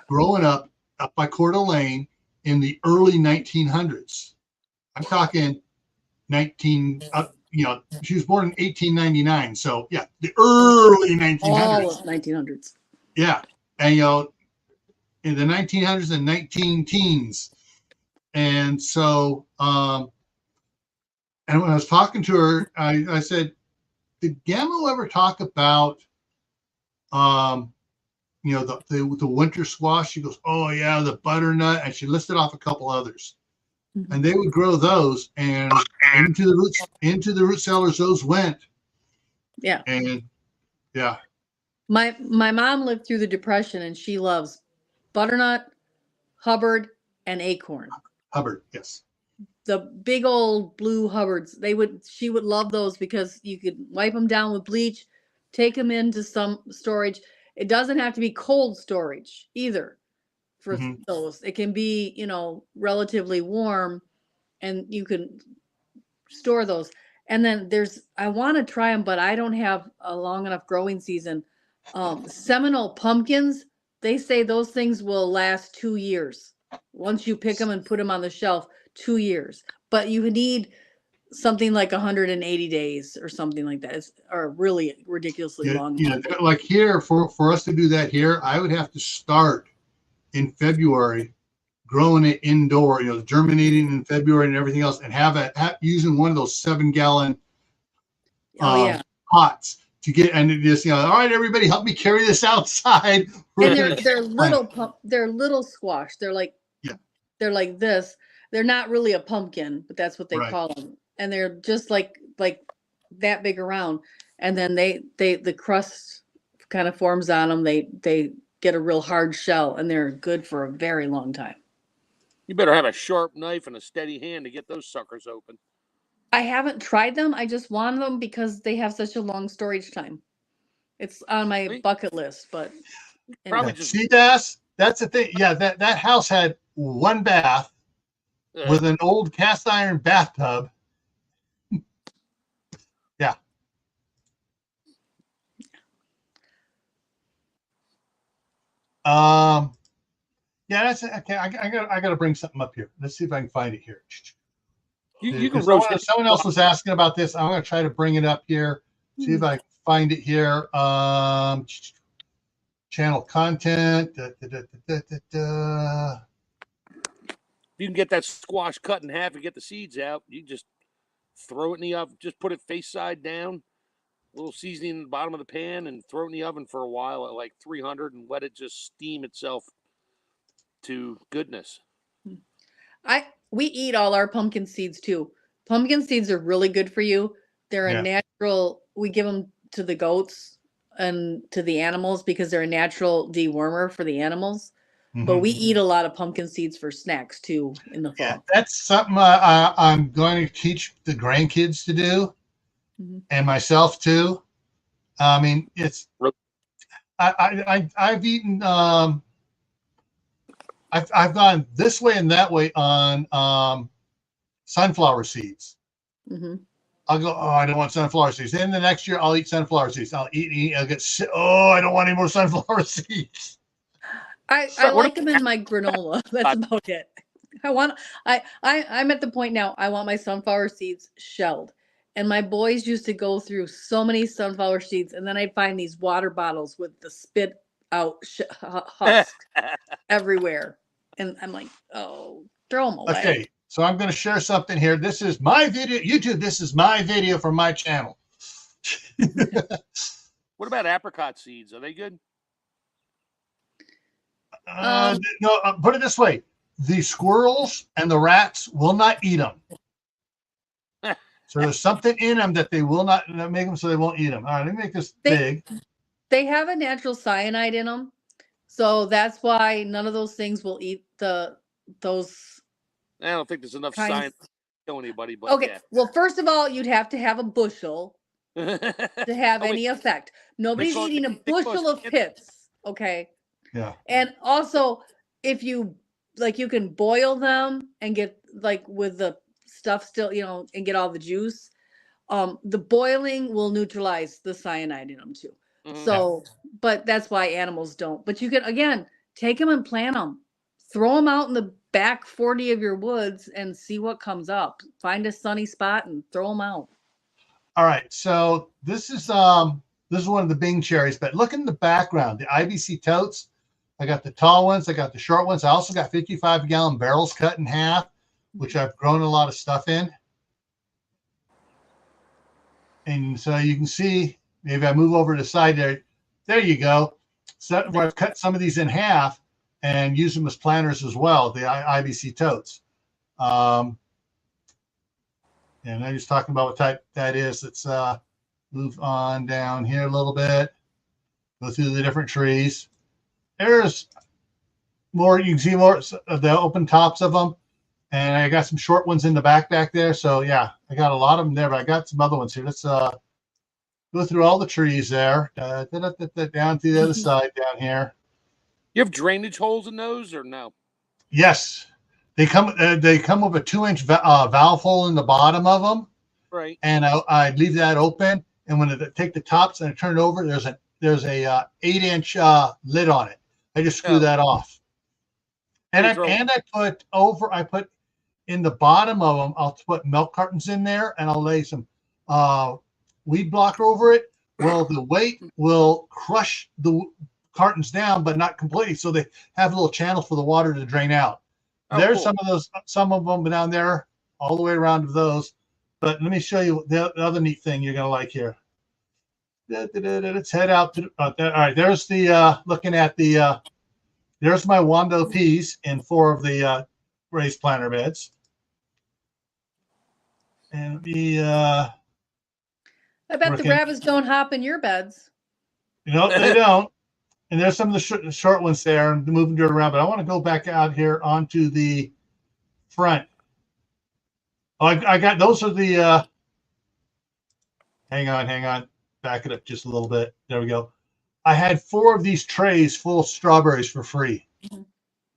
growing up by Coeur d'Alene in the early 1900s. I'm talking she was born in 1899. So yeah, the early 1900s. All of 1900s. Yeah. And, in the 1900s and 19 teens. And so, and when I was talking to her, I said, did Gamma ever talk about, the winter squash? She goes, oh yeah, the butternut. And she listed off a couple others. Mm-hmm. And they would grow those, and into the root cellars those went. Yeah. And yeah. My mom lived through the Depression, and she loves butternut, Hubbard, and acorn. Hubbard, yes. The big old blue Hubbards. She would love those because you could wipe them down with bleach, take them into some storage. It doesn't have to be cold storage either for those. It can be, relatively warm, and you can store those. And then I want to try them, but I don't have a long enough growing season. Seminole pumpkins, they say those things will last 2 years. Once you pick them and put them on the shelf, 2 years. But you need something like 180 days or something like that. It's really ridiculously long. Yeah, like here, for us to do that here, I would have to start in February, growing it indoor, germinating in February and everything else, and using one of those 7-gallon pots to get, and it just, all right, everybody, help me carry this outside. And they're little squash. They're like this. They're not really a pumpkin, but that's what they call them. And they're just like that big around. And then the crust kind of forms on them. They get a real hard shell, and they're good for a very long time. You better have a sharp knife and a steady hand to get those suckers open. I haven't tried them. I just want them because they have such a long storage time. It's on my bucket list, but probably just sea bass. That's the thing. Yeah, that house had one bath with an old cast iron bathtub. Yeah. Yeah, that's okay. I got to bring something up here. Let's see if I can find it here. You can roast it. Someone else was asking about this. I'm going to try to bring it up here. See if I can find it here. Channel content. You can get that squash cut in half and get the seeds out. You just throw it in the oven. Just put it face side down. A little seasoning in the bottom of the pan, and throw it in the oven for a while at like 300 and let it just steam itself to goodness. We eat all our pumpkin seeds too. Pumpkin seeds are really good for you. They're a natural, we give them to the goats and to the animals because they're a natural dewormer for the animals. Mm-hmm. But we eat a lot of pumpkin seeds for snacks too in the fall. Yeah, that's something I'm going to teach the grandkids to do, and myself too. I mean, it's I've eaten. I've gone this way and that way on sunflower seeds. Mm-hmm. I'll go, I don't want sunflower seeds. Then the next year I'll eat sunflower seeds. I'll eat. I'll get sick. I don't want any more sunflower seeds. I like them in my granola. That's about it. I'm at the point now. I want my sunflower seeds shelled. And my boys used to go through so many sunflower seeds, and then I'd find these water bottles with the spit out husk everywhere. And I'm like, oh, throw them away. Okay, so I'm going to share something here. This is my video. YouTube, this is my video from my channel. What about apricot seeds? Are they good? No, put it this way. The squirrels and the rats will not eat them. So there's something in them that they will not make them so they won't eat them. All right, let me make this big. They have a natural cyanide in them. So that's why none of those things will eat those. I don't think there's enough science to kill anybody. But okay, yeah. well, first of all, you'd have to have a bushel to have any effect. Nobody's eating a bushel of pits. Okay. Yeah. And also, if you you can boil them and get with the stuff still, and get all the juice. The boiling will neutralize the cyanide in them too. So, but that's why animals don't. But you can, again, take them and plant them. Throw them out in the back 40 of your woods and see what comes up. Find a sunny spot and throw them out. All right. So this is one of the Bing cherries, but look in the background, the IBC totes. I got the tall ones. I got the short ones. I also got 55-gallon barrels cut in half, which I've grown a lot of stuff in. And so you can see, maybe I move over to the side there. There you go. So where I've cut some of these in half and use them as planters as well, the IBC totes. And I'm just talking about what type that is. Let's move on down here a little bit. Go through the different trees. There's more. You can see more of the open tops of them. And I got some short ones in the back there. So, yeah, I got a lot of them there, but I got some other ones here. Let's go through all the trees there. Down to the other side down here. You have drainage holes in those or no? Yes. They come with a 2-inch valve hole in the bottom of them. Right. And I leave that open. And when I take the tops and I turn it over, there's a 8-inch lid on it. I just screw that off. And I put in the bottom of them, I'll put milk cartons in there, and I'll lay some weed blocker over it. Well, the weight will crush the cartons down, but not completely. So they have a little channel for the water to drain out. There's cool. some of them down there, all the way around to those. But let me show you the other neat thing you're gonna like here. Let's head out to. All right, there's the looking at the. There's my Wando peas in 4 of the raised planter beds. And I bet the rabbits don't hop in your beds. No, they don't. And there's some of the short ones there and moving dirt around. But I want to go back out here onto the front. Oh, I got those are the. Hang on. Back it up just a little bit. There we go. I had 4 of these trays full of strawberries for free.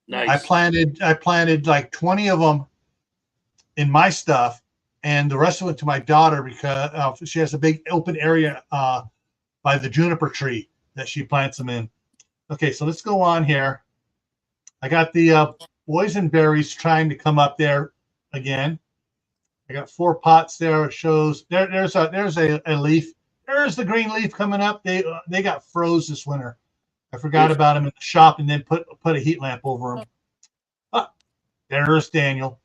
Nice. I planted like 20 of them in my stuff, and the rest went to my daughter because she has a big open area by the juniper tree that she plants them in. Okay, so let's go on here. I got the boysenberries trying to come up there again. I got 4 pots there. It shows there's a leaf. There's the green leaf coming up. They got froze this winter. I forgot about them in the shop and then put a heat lamp over them. Ah, there's Daniel.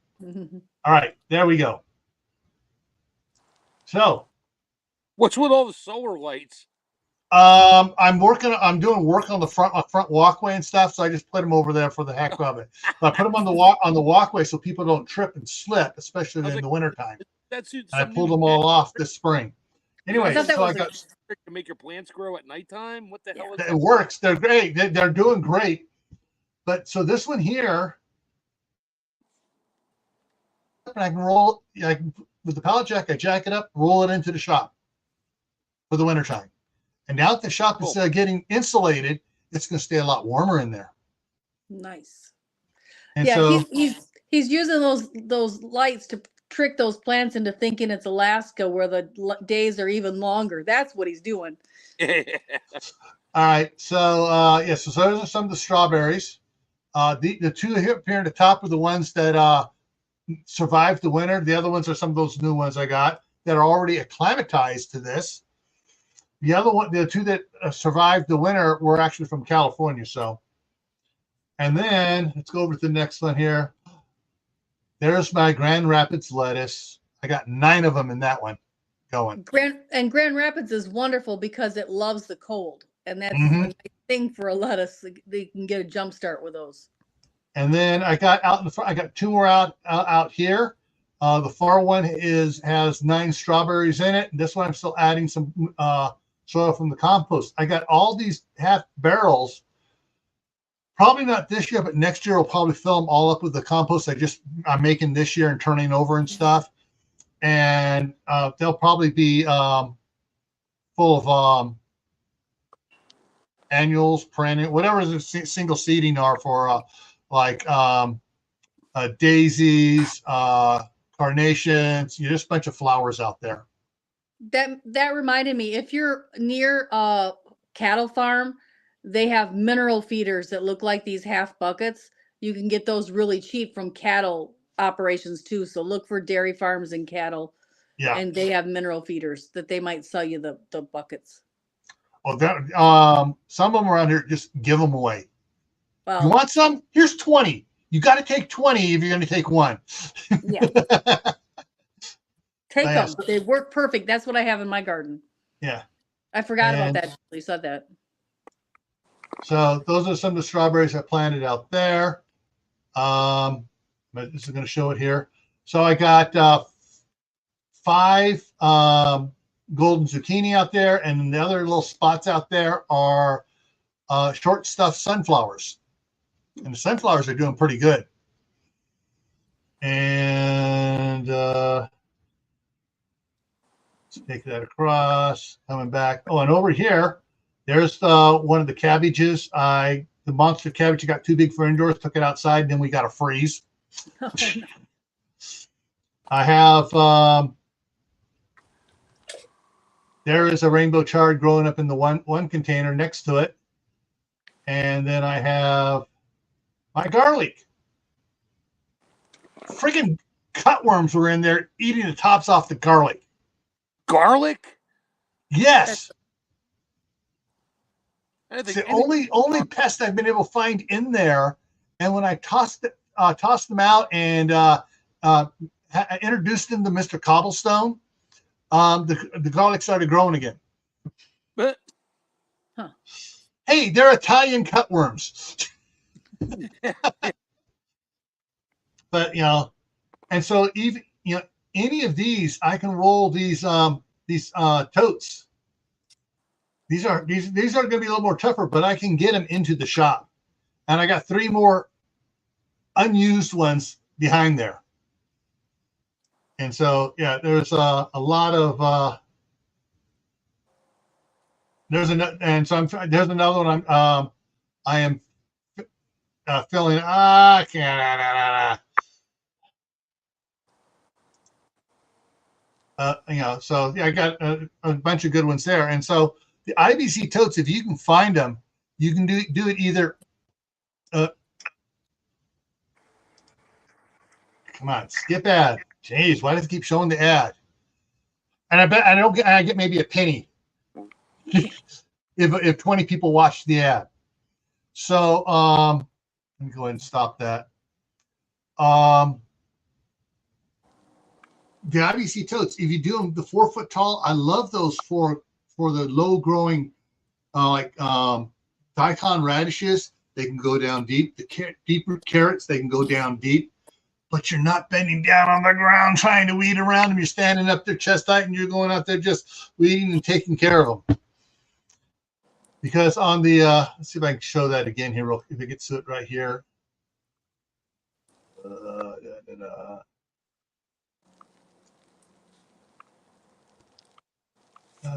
All right, there we go. So, what's with all the solar lights? I'm doing work on the front walkway and stuff, so I just put them over there for the heck of it. I put them on the walkway so people don't trip and slip, especially in the wintertime. I pulled them all off this spring. Anyway, so I got to make your plants grow at nighttime. What the hell is that? It works. They're great. They're doing great. But so this one here, I can roll with the pallet jack. I jack it up, roll it into the shop for the wintertime. And now that the shop is getting insulated, it's going to stay a lot warmer in there. Nice. And yeah, so he's using those lights to trick those plants into thinking it's Alaska where the days are even longer. That's what he's doing. All right. So, so those are some of the strawberries. The 2 here at the top are the ones that survived the winter. The other ones are some of those new ones I got that are already acclimatized to this. The 2 that survived the winter were actually from California. So And then let's go over to the next one here. There's my Grand Rapids lettuce. I got 9 of them in that one going. Grand Rapids is wonderful because it loves the cold, and that's a nice thing for a lettuce. They can get a jump start with those. And then I got out in the front. I got 2 more out here. The far one has 9 strawberries in it. And this one I'm still adding some soil from the compost. I got all these half barrels. Probably not this year, but next year I'll probably fill them all up with the compost I'm making this year and turning over and stuff. And they'll probably be full of annuals, perennial, whatever the single seeding are for daisies, carnations, just a bunch of flowers out there. That reminded me, if you're near a cattle farm, they have mineral feeders that look like these half buckets. You can get those really cheap from cattle operations too. So look for dairy farms and cattle. Yeah. And they have mineral feeders that they might sell you the buckets. Well, some of them around here, just give them away. Well, you want some? Here's 20. You got to take 20 if you're going to take one. Yeah. Take them. They work perfect. That's what I have in my garden. Yeah. I forgot about that. You said that. So those are some of the strawberries I planted out there. But this is going to show it here. So I got 5 golden zucchini out there, and the other little spots out there are short stuffed sunflowers. And the sunflowers are doing pretty good. And let's take that across, coming back. Oh, and over here, there's one of the cabbages. The monster cabbage got too big for indoors, took it outside, and then we got a freeze. Oh, no. I have, there is a rainbow chard growing up in the one container next to it. And then I have my garlic. Freaking cutworms were in there eating the tops off the garlic. Garlic? Yes. It's the only pest I've been able to find in there. And when I tossed them out and introduced them to Mr. Cobblestone, the garlic started growing again. But, hey, they're Italian cutworms. But and so even any of these, I can roll these totes. These are going to be a little more tougher, but I can get them into the shop. And I got 3 more unused ones behind there. And so, yeah, there's a lot of there's another one I am filling. I can't. So yeah, I got a bunch of good ones there. And so the IBC totes, if you can find them, you can do it either. Come on, skip ad. Jeez, why does it keep showing the ad? And I bet I get maybe a penny if 20 people watch the ad. So let me go ahead and stop that. The IBC totes, if you do them the 4 foot tall, I love those for the low growing daikon radishes. They can go down deep. The deep root carrots, they can go down deep. But you're not bending down on the ground trying to weed around them. You're standing up there chest height and you're going out there just weeding and taking care of them. Because on the let's see if I can show that again here real quick. If it gets to it right here.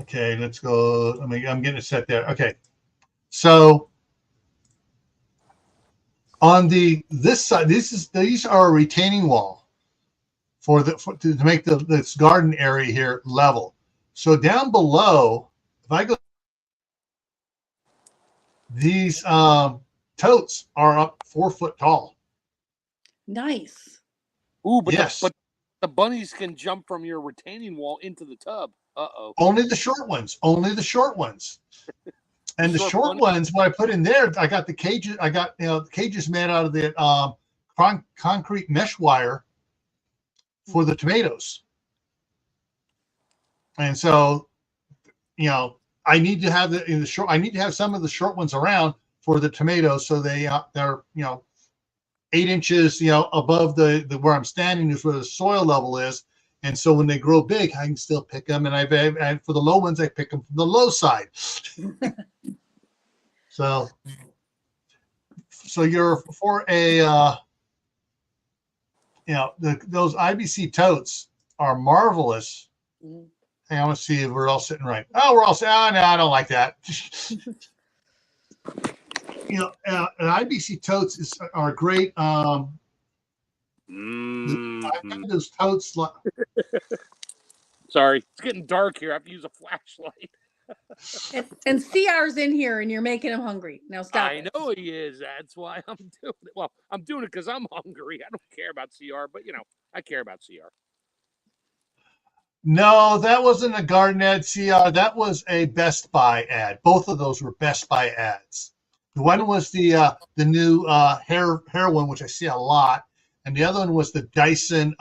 Okay, let's go. I'm getting it set there. Okay, so on this side, these are a retaining wall to make this garden area here level. So down below, if I go, these totes are up 4 foot tall. Nice. Ooh, but yes. But the bunnies can jump from your retaining wall into the tub. Uh-oh. Only the short ones. Only the short ones. And the short ones, when I put in there, I got the cages. I got the cages made out of the concrete mesh wire for the tomatoes. And so, I need to have I need to have some of the short ones around for the tomatoes, so they're 8 inches above the where I'm standing is where the soil level is. And so when they grow big, I can still pick them. And for the low ones, I pick them from the low side. So you're for a, those IBC totes are marvelous. Mm-hmm. Hey, I want to see if we're all sitting right. Oh, we're all saying, oh, no, I don't like that. IBC totes are great. I have those totes. Sorry, it's getting dark here. I have to use a flashlight. and CR's in here, and you're making him hungry. Now stop. I know he is. That's why I'm doing it. Well, I'm doing it because I'm hungry. I don't care about CR, but I care about CR. No, that wasn't a garden ad, CR. That was a Best Buy ad. Both of those were Best Buy ads. The one was the new hair one, which I see a lot, and the other one was the Dyson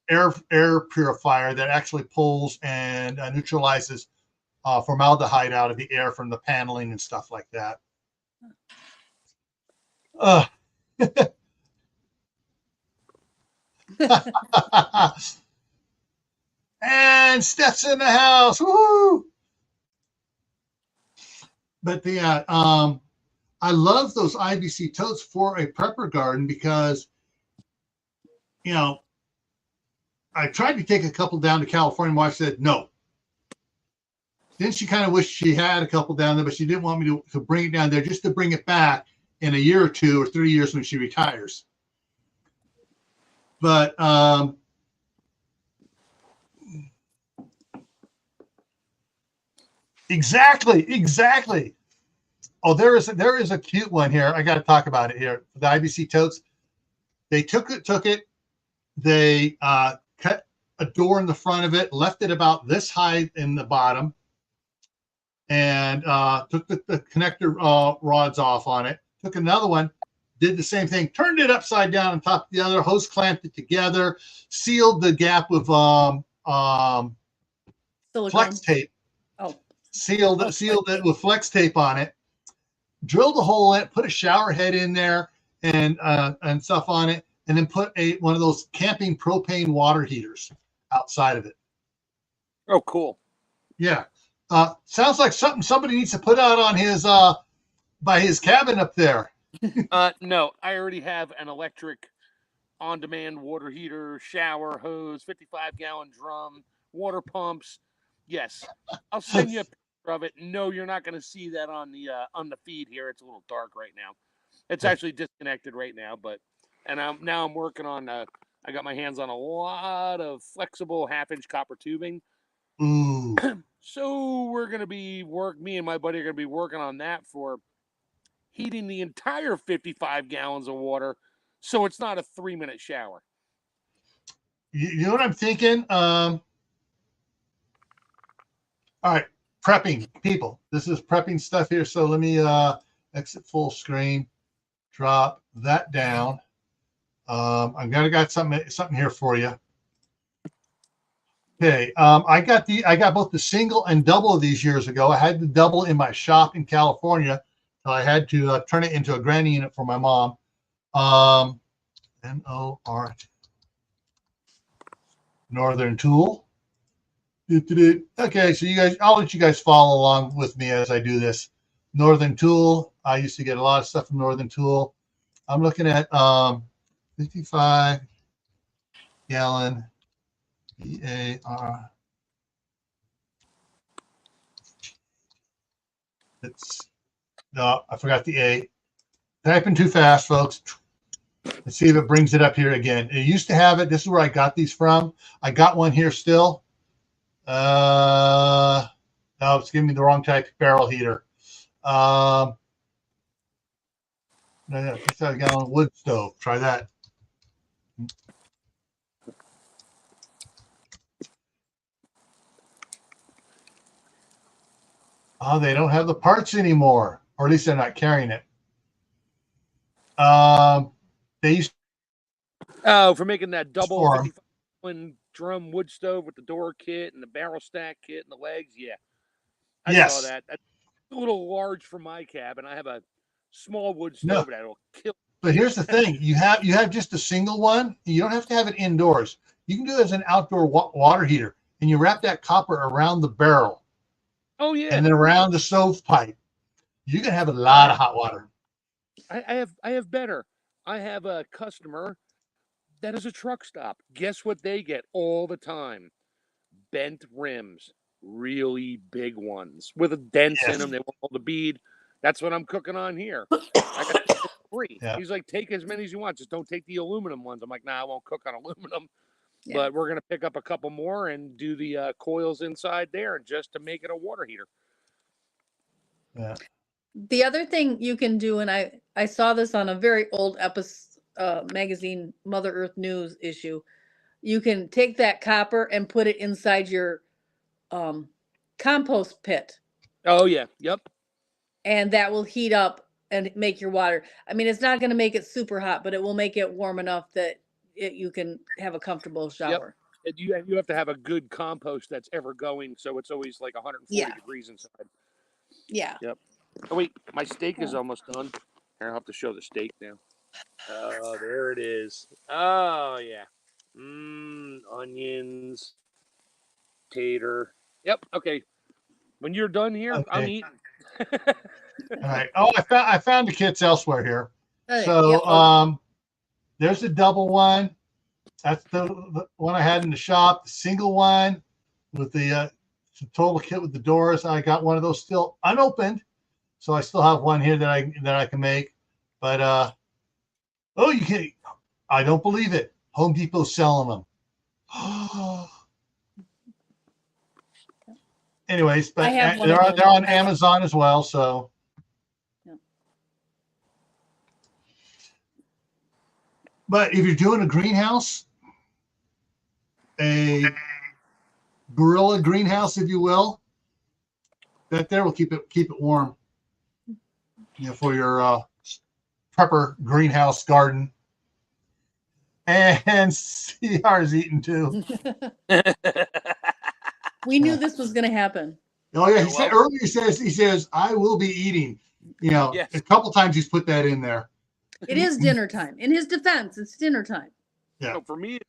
air purifier that actually pulls and neutralizes formaldehyde out of the air from the paneling and stuff like that. And Steph's in the house. Woo! But I love those IBC totes for a prepper garden because, I tried to take a couple down to California. My wife said no. Then she kind of wished she had a couple down there, but she didn't want me to bring it down there just to bring it back in a year or 2 or 3 years when she retires. But exactly. Oh, there is a cute one here. I got to talk about it here. The IBC totes. They took it. They cut a door in the front of it, left it about this high in the bottom, and took the connector rods off on it. Took another one, did the same thing, turned it upside down on top of the other, hose clamped it together, sealed the gap with flex tape. Oh, sealed it with flex tape on it. Drilled a hole in it, put a shower head in there and stuff on it, and then put one of those camping propane water heaters outside of it. Oh, cool. Yeah. Sounds like something somebody needs to put out on his by his cabin up there. No, I already have an electric on-demand water heater, shower hose, 55-gallon drum, water pumps. Yes, I'll send you a picture of it. No, you're not going to see that on the feed here. It's a little dark right now. It's actually disconnected right now, I'm working on. I got my hands on a lot of flexible 1/2-inch copper tubing. Ooh. So we're going to be me and my buddy are going to be working on that for heating the entire 55 gallons of water, so it's not a 3-minute shower. You know what I'm thinking? All right, prepping people. This is prepping stuff here. So let me exit full screen, drop that down. I've got something here for you. Okay, I got both the single and double of these years ago. I had the double in my shop in California. So I had to turn it into a granny unit for my mom. NOR Northern Tool. Okay, so I'll let you guys follow along with me as I do this. Northern Tool. I used to get a lot of stuff from Northern Tool. I'm looking at 55-gallon EAR. No, I forgot the A. Typing too fast, folks. Let's see if it brings it up here again. It used to have it. This is where I got these from. I got one here still. No, it's giving me the wrong type of barrel heater. No, 55-gallon wood stove. Try that. Oh, they don't have the parts anymore, or at least they're not carrying it. They used Oh, for making that double for 'em. 55 drum wood stove with the door kit and the barrel stack kit and the legs. Yeah, I saw Yes. that. That's a little large for my cabin. I have a small wood No. stove that'll kill. But here's the thing: you have just a single one. You don't have to have it indoors. You can do it as an outdoor water heater, and you wrap that copper around the barrel Oh yeah, and then around the stovepipe. You can have a lot of hot water. I have better. I have a customer that is a truck stop. Guess what they get all the time? Bent rims, really big ones with dents in them. They won't hold the bead. That's what I'm cooking on here. I got 3. Yeah. He's like, take as many as you want. Just don't take the aluminum ones. I'm like, nah, I won't cook on aluminum. Yeah. But we're going to pick up a couple more and do the coils inside there just to make it a water heater. Yeah. The other thing you can do, and I saw this on a very old magazine, Mother Earth News issue. You can take that copper and put it inside your compost pit, Oh, yeah. Yep. and that will heat up and make your water. I mean, it's not going to make it super hot, but it will make it warm enough that you can have a comfortable shower. And you have to have a good compost that's ever going, so it's always like 140 degrees inside. Yeah. Yep. Oh wait, my steak is almost done. Here, I'll have to show the steak now. Oh, there it is. Oh yeah. Onions, tater. Yep. Okay. When you're done here, Okay. I'm eating. All right. Oh, I found the kits elsewhere here. Okay, So there's the double one. That's the one I had in the shop. The single one with the total kit with the doors. I got one of those still unopened, so I still have one here that I can make. But oh, you can. I don't believe it. Home Depot's selling them. Anyways, but they're on Amazon as well. So. Yeah. But if you're doing a greenhouse, a gorilla greenhouse, if you will, that there will keep it warm. You know, for your prepper greenhouse garden. And CR's eating too. We knew this was going to happen. Oh yeah, he said earlier. He says I will be eating. You know, a couple times he's put that in there. It is dinner time. In his defense, it's dinner time. Yeah. So for me,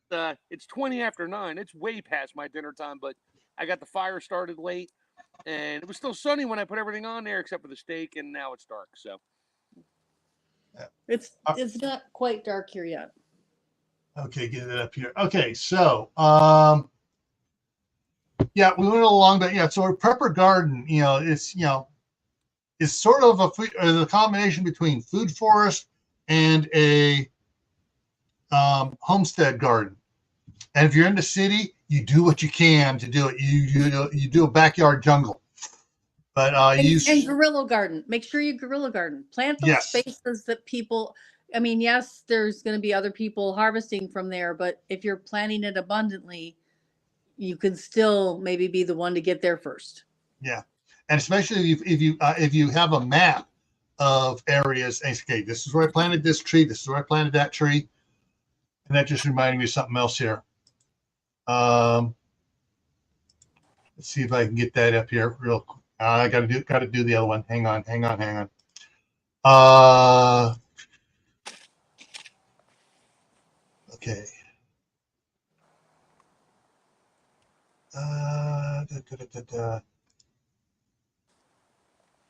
it's 20 after 9. It's way past my dinner time, but I got the fire started late, and it was still sunny when I put everything on there except for the steak, and now it's dark. So it's not quite dark here yet. Okay, get it up here. Okay, so yeah, we went along, but yeah, so a prepper garden, it's sort of a combination between food forest and a homestead garden. And if you're in the city, you do what you can to do it. You do a backyard jungle. But and guerrilla garden. Make sure you guerrilla garden. Plant those spaces that people. I mean, yes, there's going to be other people harvesting from there, but if you're planting it abundantly, you can still maybe be the one to get there first. Yeah, and especially if you have a map of areas. Okay, this is where I planted this tree. This is where I planted that tree, and that just reminded me of something else here. Let's see if I can get that up here real quick. I got to do the other one. Hang on. Okay.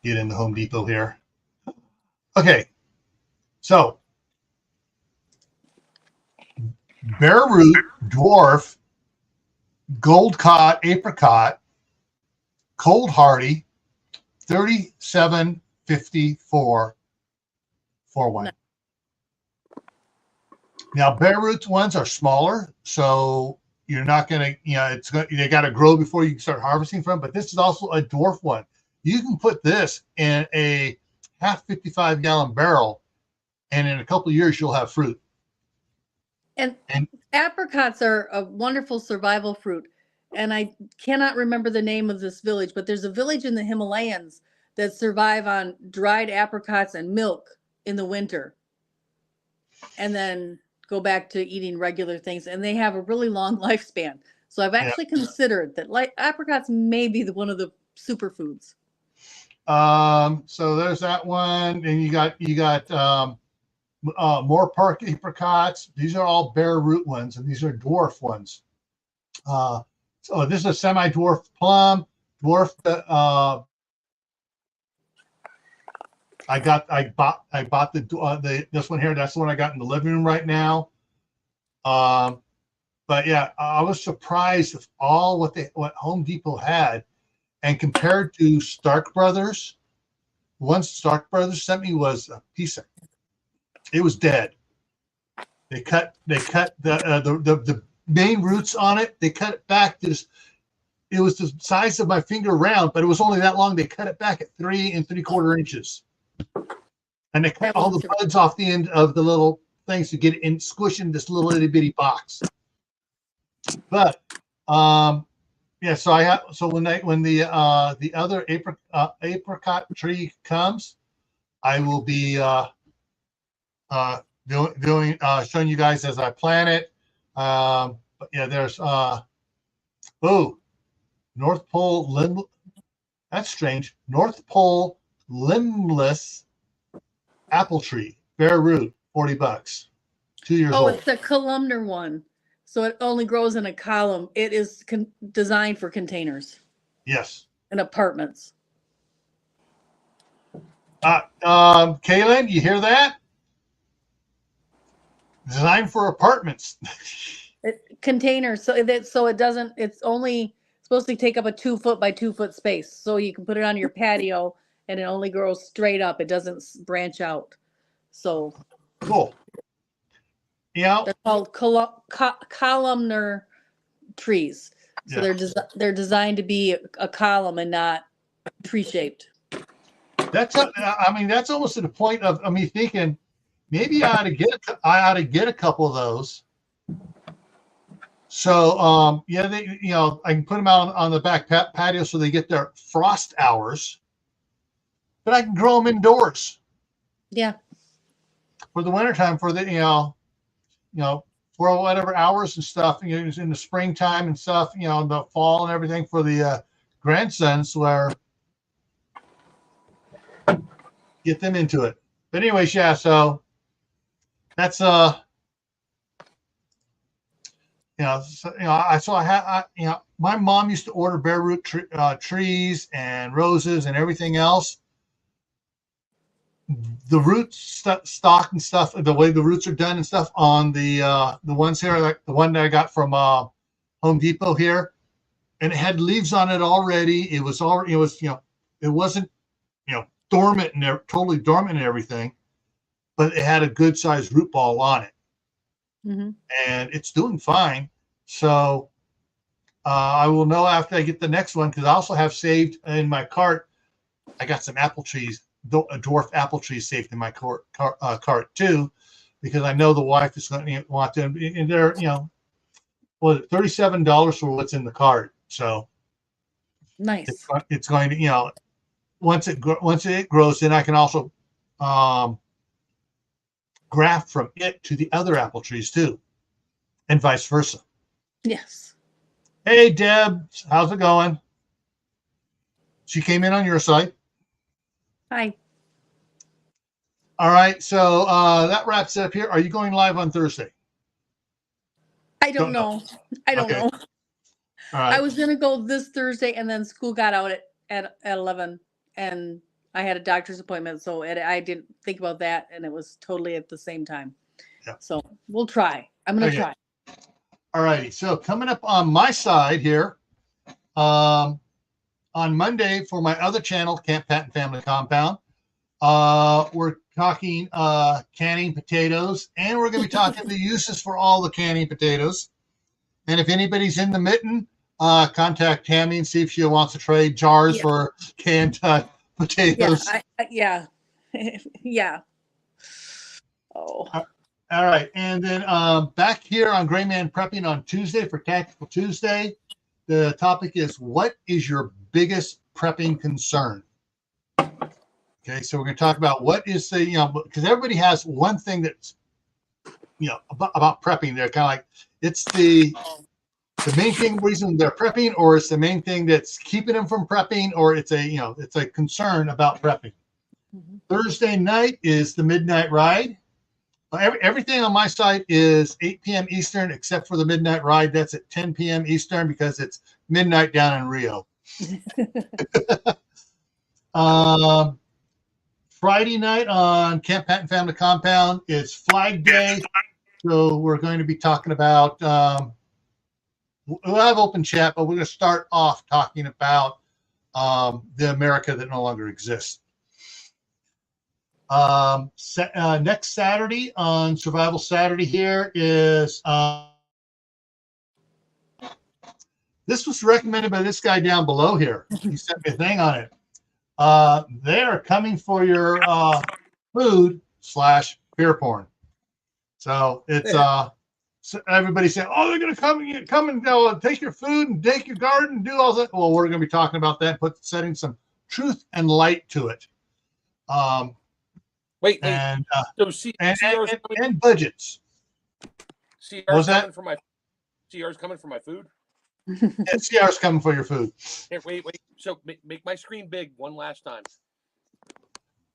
Get into Home Depot here. Okay. So bare root, dwarf, gold cod, apricot, cold hardy, 37.54 for one. Now bare root ones are smaller, so you're not gonna, they got to grow before you can start harvesting from. But this is also a dwarf one. You can put this in a half 55-gallon barrel, and in a couple of years you'll have fruit. And apricots are a wonderful survival fruit. and I cannot remember the name of this village, but there's a village in the Himalayas that survive on dried apricots and milk in the winter, and then go back to eating regular things, and they have a really long lifespan. So I've actually considered that apricots may be one of the superfoods. So there's that one, and you got more park apricots. These are all bare root ones, and these are dwarf ones. So this is a semi-dwarf plum. Dwarf. I bought the this one here. That's the one I got in the living room right now. But yeah, I was surprised with all what Home Depot had, and compared to Stark Brothers, one Stark Brothers sent me was a piece of. It was dead. They cut the main roots on it. They cut it back to this. It was the size of my finger round, but it was only that long. They cut it back at 3 3/4 inches, and they cut all the buds off the end of the little things to get it in, squish in this little itty bitty box. But yeah, so when the other apricot tree comes, I will be showing you guys as I plant it. But yeah, there's North Pole limb. That's strange. North Pole limbless apple tree, bare root, $40, 2 years old. Oh, it's a columnar one, so it only grows in a column. It is designed for containers. Yes. And apartments. Kaylin, you hear that? Designed for apartments. Containers, so it doesn't. It's only supposed to take up a 2 foot by 2 foot space, so you can put it on your patio, and it only grows straight up. It doesn't branch out. So cool. Yeah, they're called columnar trees. So they're designed to be a column and not tree shaped. That's almost to the point of me thinking maybe I ought to get a couple of those. So yeah, I can put them out on the back patio so they get their frost hours, but I can grow them indoors. Yeah. For the wintertime, for the for whatever hours and stuff, in the springtime and stuff, the fall and everything for the grandsons, where get them into it. But anyways, yeah. So that's my mom used to order bare root trees and roses and everything else. The root stock and stuff, the way the roots are done and stuff on the ones here, like the one that I got from Home Depot here, and it had leaves on it already. It wasn't dormant and totally dormant and everything, but it had a good sized root ball on it. Mm-hmm. And it's doing fine. So I will know after I get the next one, because I also have saved in my cart. I got some apple trees, a dwarf apple tree saved in my cart too, because I know the wife is going to want them. And they're $37 for what's in the cart. So nice. It's going to once it grows, then I can also graft from it to the other apple trees too, and vice versa. Yes. Hey Deb, how's it going? She came in on your side. Hi. All right, so that wraps it up here. Are you going live on Thursday? I don't know. I don't know. All right. I was gonna go this Thursday, and then school got out at 11, and I had a doctor's appointment, so I didn't think about that, and it was totally at the same time. Yeah. So we'll try. I'm gonna try. All righty. So coming up on my side here, on Monday for my other channel, Camp Patton Family Compound, we're talking canning potatoes, and we're going to be talking the uses for all the canning potatoes. And if anybody's in the mitten, contact Tammy and see if she wants to trade jars for canned potatoes. Yeah. Yeah. Oh. All right. And then back here on Gray Man Prepping on Tuesday for Tactical Tuesday, The topic is, what is your biggest prepping concern? Okay, so we're going to talk about what is the, because everybody has one thing that's, about prepping. They're kind of like, it's the main thing reason they're prepping, or it's the main thing that's keeping them from prepping, or it's a concern about prepping. Mm-hmm. Thursday night is the midnight ride. Everything on my site is 8 p.m. Eastern, except for the midnight ride. That's at 10 p.m. Eastern because it's midnight down in Rio. Friday night on Camp Patton Family Compound is Flag Day. So we're going to be talking about, we'll have open chat, but we're going to start off talking about the America that no longer exists. Next Saturday on Survival Saturday here is, this was recommended by this guy down below here. He sent me a thing on it. They are coming for your food / beer porn. So it's so everybody saying, oh, they're going to come and take your food and take your garden and do all that. Well, we're going to be talking about that, setting some truth and light to it. Wait. And so and budgets. CR's coming for my food. Yeah, CR's coming for your food. Here, wait. So make my screen big one last time.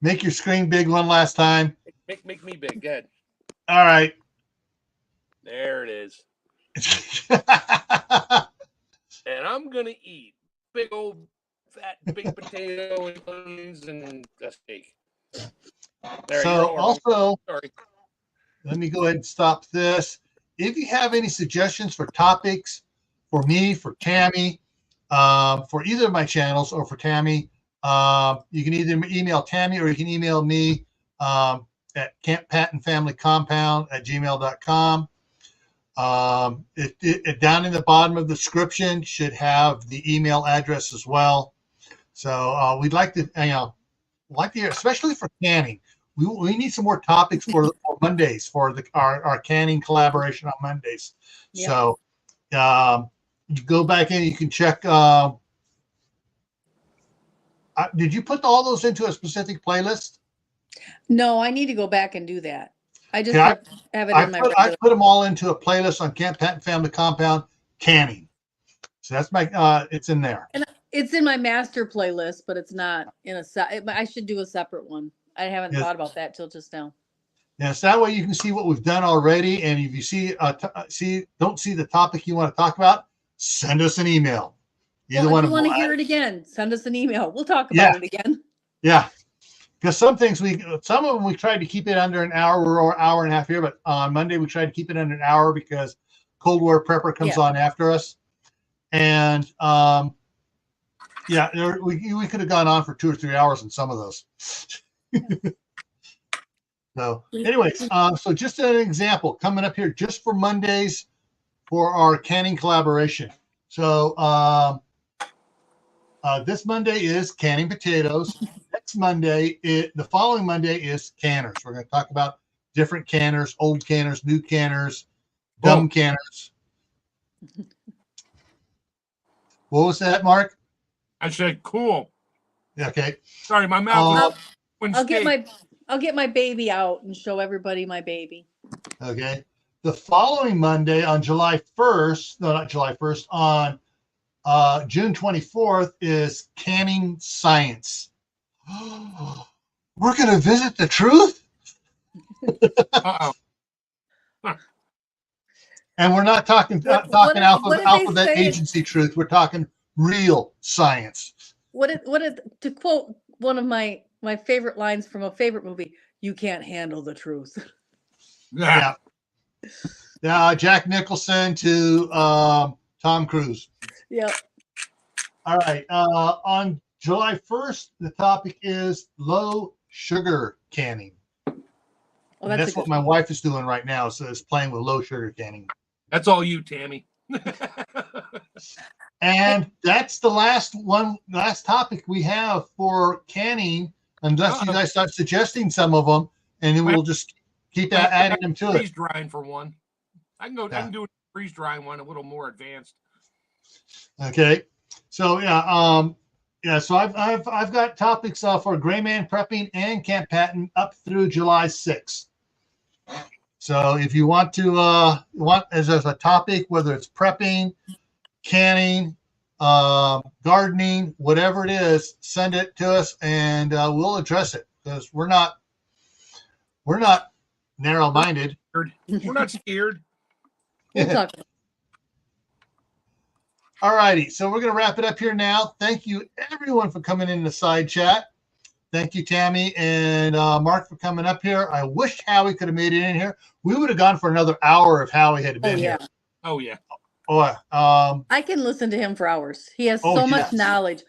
Make your screen big one last time. Make me big. Good. All right. There it is. And I'm gonna eat big old fat baked potato and onions and a steak. There so you go. Also, sorry. Let me go ahead and stop this. If you have any suggestions for topics for me, for Tammy, for either of my channels, or for Tammy, you can either email Tammy or you can email me at camppattonfamilycompound@gmail.com. It down in the bottom of the description should have the email address as well. So we'd like to, hear, especially for canning. We need some more topics for Mondays for our canning collaboration on Mondays. Yeah. So you go back in, you can check. Did you put all those into a specific playlist? No, I need to go back and do that. I just have it in my regular. I put them all into a playlist on Camp Patton Family Compound canning. So that's my it's in there. And it's in my master playlist, but it's not in a set. I should do a separate one. I haven't thought about that till just now. Yeah, so that way you can see what we've done already, and if you don't see the topic you want to talk about, send us an email. If you want to hear it again, send us an email. We'll talk about it again. Yeah. Because some of them we tried to keep it under an hour or hour and a half here, but on Monday we tried to keep it under an hour because Cold War Prepper comes on after us. And we could have gone on for 2 or 3 hours in some of those. So anyways, so just an example coming up here just for Mondays for our canning collaboration. So this Monday is canning potatoes. Next Monday, the following Monday is canners. We're going to talk about different canners, old canners, new canners, dumb canners. What was that, Mark? I said cool. Okay. Sorry, my mouth. I'll get my baby out and show everybody my baby. Okay. The following Monday on July 1st, no, not July 1st, on June 24th is Canning Science. We're going to visit the truth? Uh-oh. Huh. And we're not talking alphabet agency truth. We're talking real science. To quote one of my favorite lines from a favorite movie, you can't handle the truth. Yeah. Jack Nicholson to Tom Cruise. Yep. All right. On July 1st, the topic is low sugar canning. Well, that's what my wife is doing right now. So it's playing with low sugar canning. That's all you, Tammy. And that's the last topic we have for canning, unless you guys start suggesting some of them, and then we'll just keep adding them to it. Freeze drying for one. I can do a freeze drying one a little more advanced. Okay. So so I've got topics for gray man prepping and Camp Patton up through July 6th. So if you want to want as a topic, whether it's prepping, canning, gardening, whatever it is, send it to us and we'll address it, because we're not narrow-minded. We're not scared. We'll talk. All righty, so we're going to wrap it up here now. Thank you, everyone, for coming in the side chat. Thank you, Tammy and Mark, for coming up here. I wish Howie could have made it in here. We would have gone for another hour if Howie had been here. Oh, yeah. I can listen to him for hours. He has so much knowledge,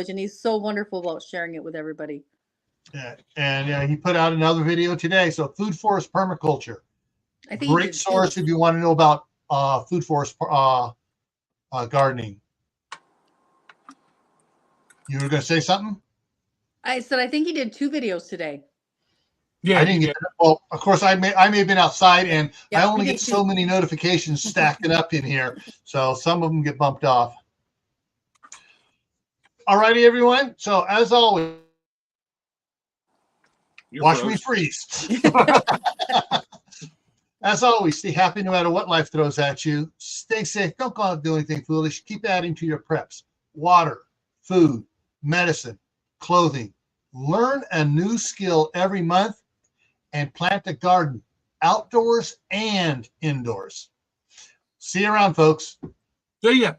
and he's so wonderful about sharing it with everybody. Yeah, and he put out another video today. So Food Forest Permaculture. I think great source if you want to know about food forest gardening. You were going to say something? I said I think he did 2 videos today. Yeah, I didn't get. Well, of course, I may have been outside, and I only get so many notifications stacking up in here, so some of them get bumped off. All righty, everyone. So as always, watch me freeze. As always, stay happy no matter what life throws at you. Stay safe. Don't go out and do anything foolish. Keep adding to your preps. Water, food, medicine, clothing. Learn a new skill every month and plant a garden outdoors and indoors. See you around, folks. See ya.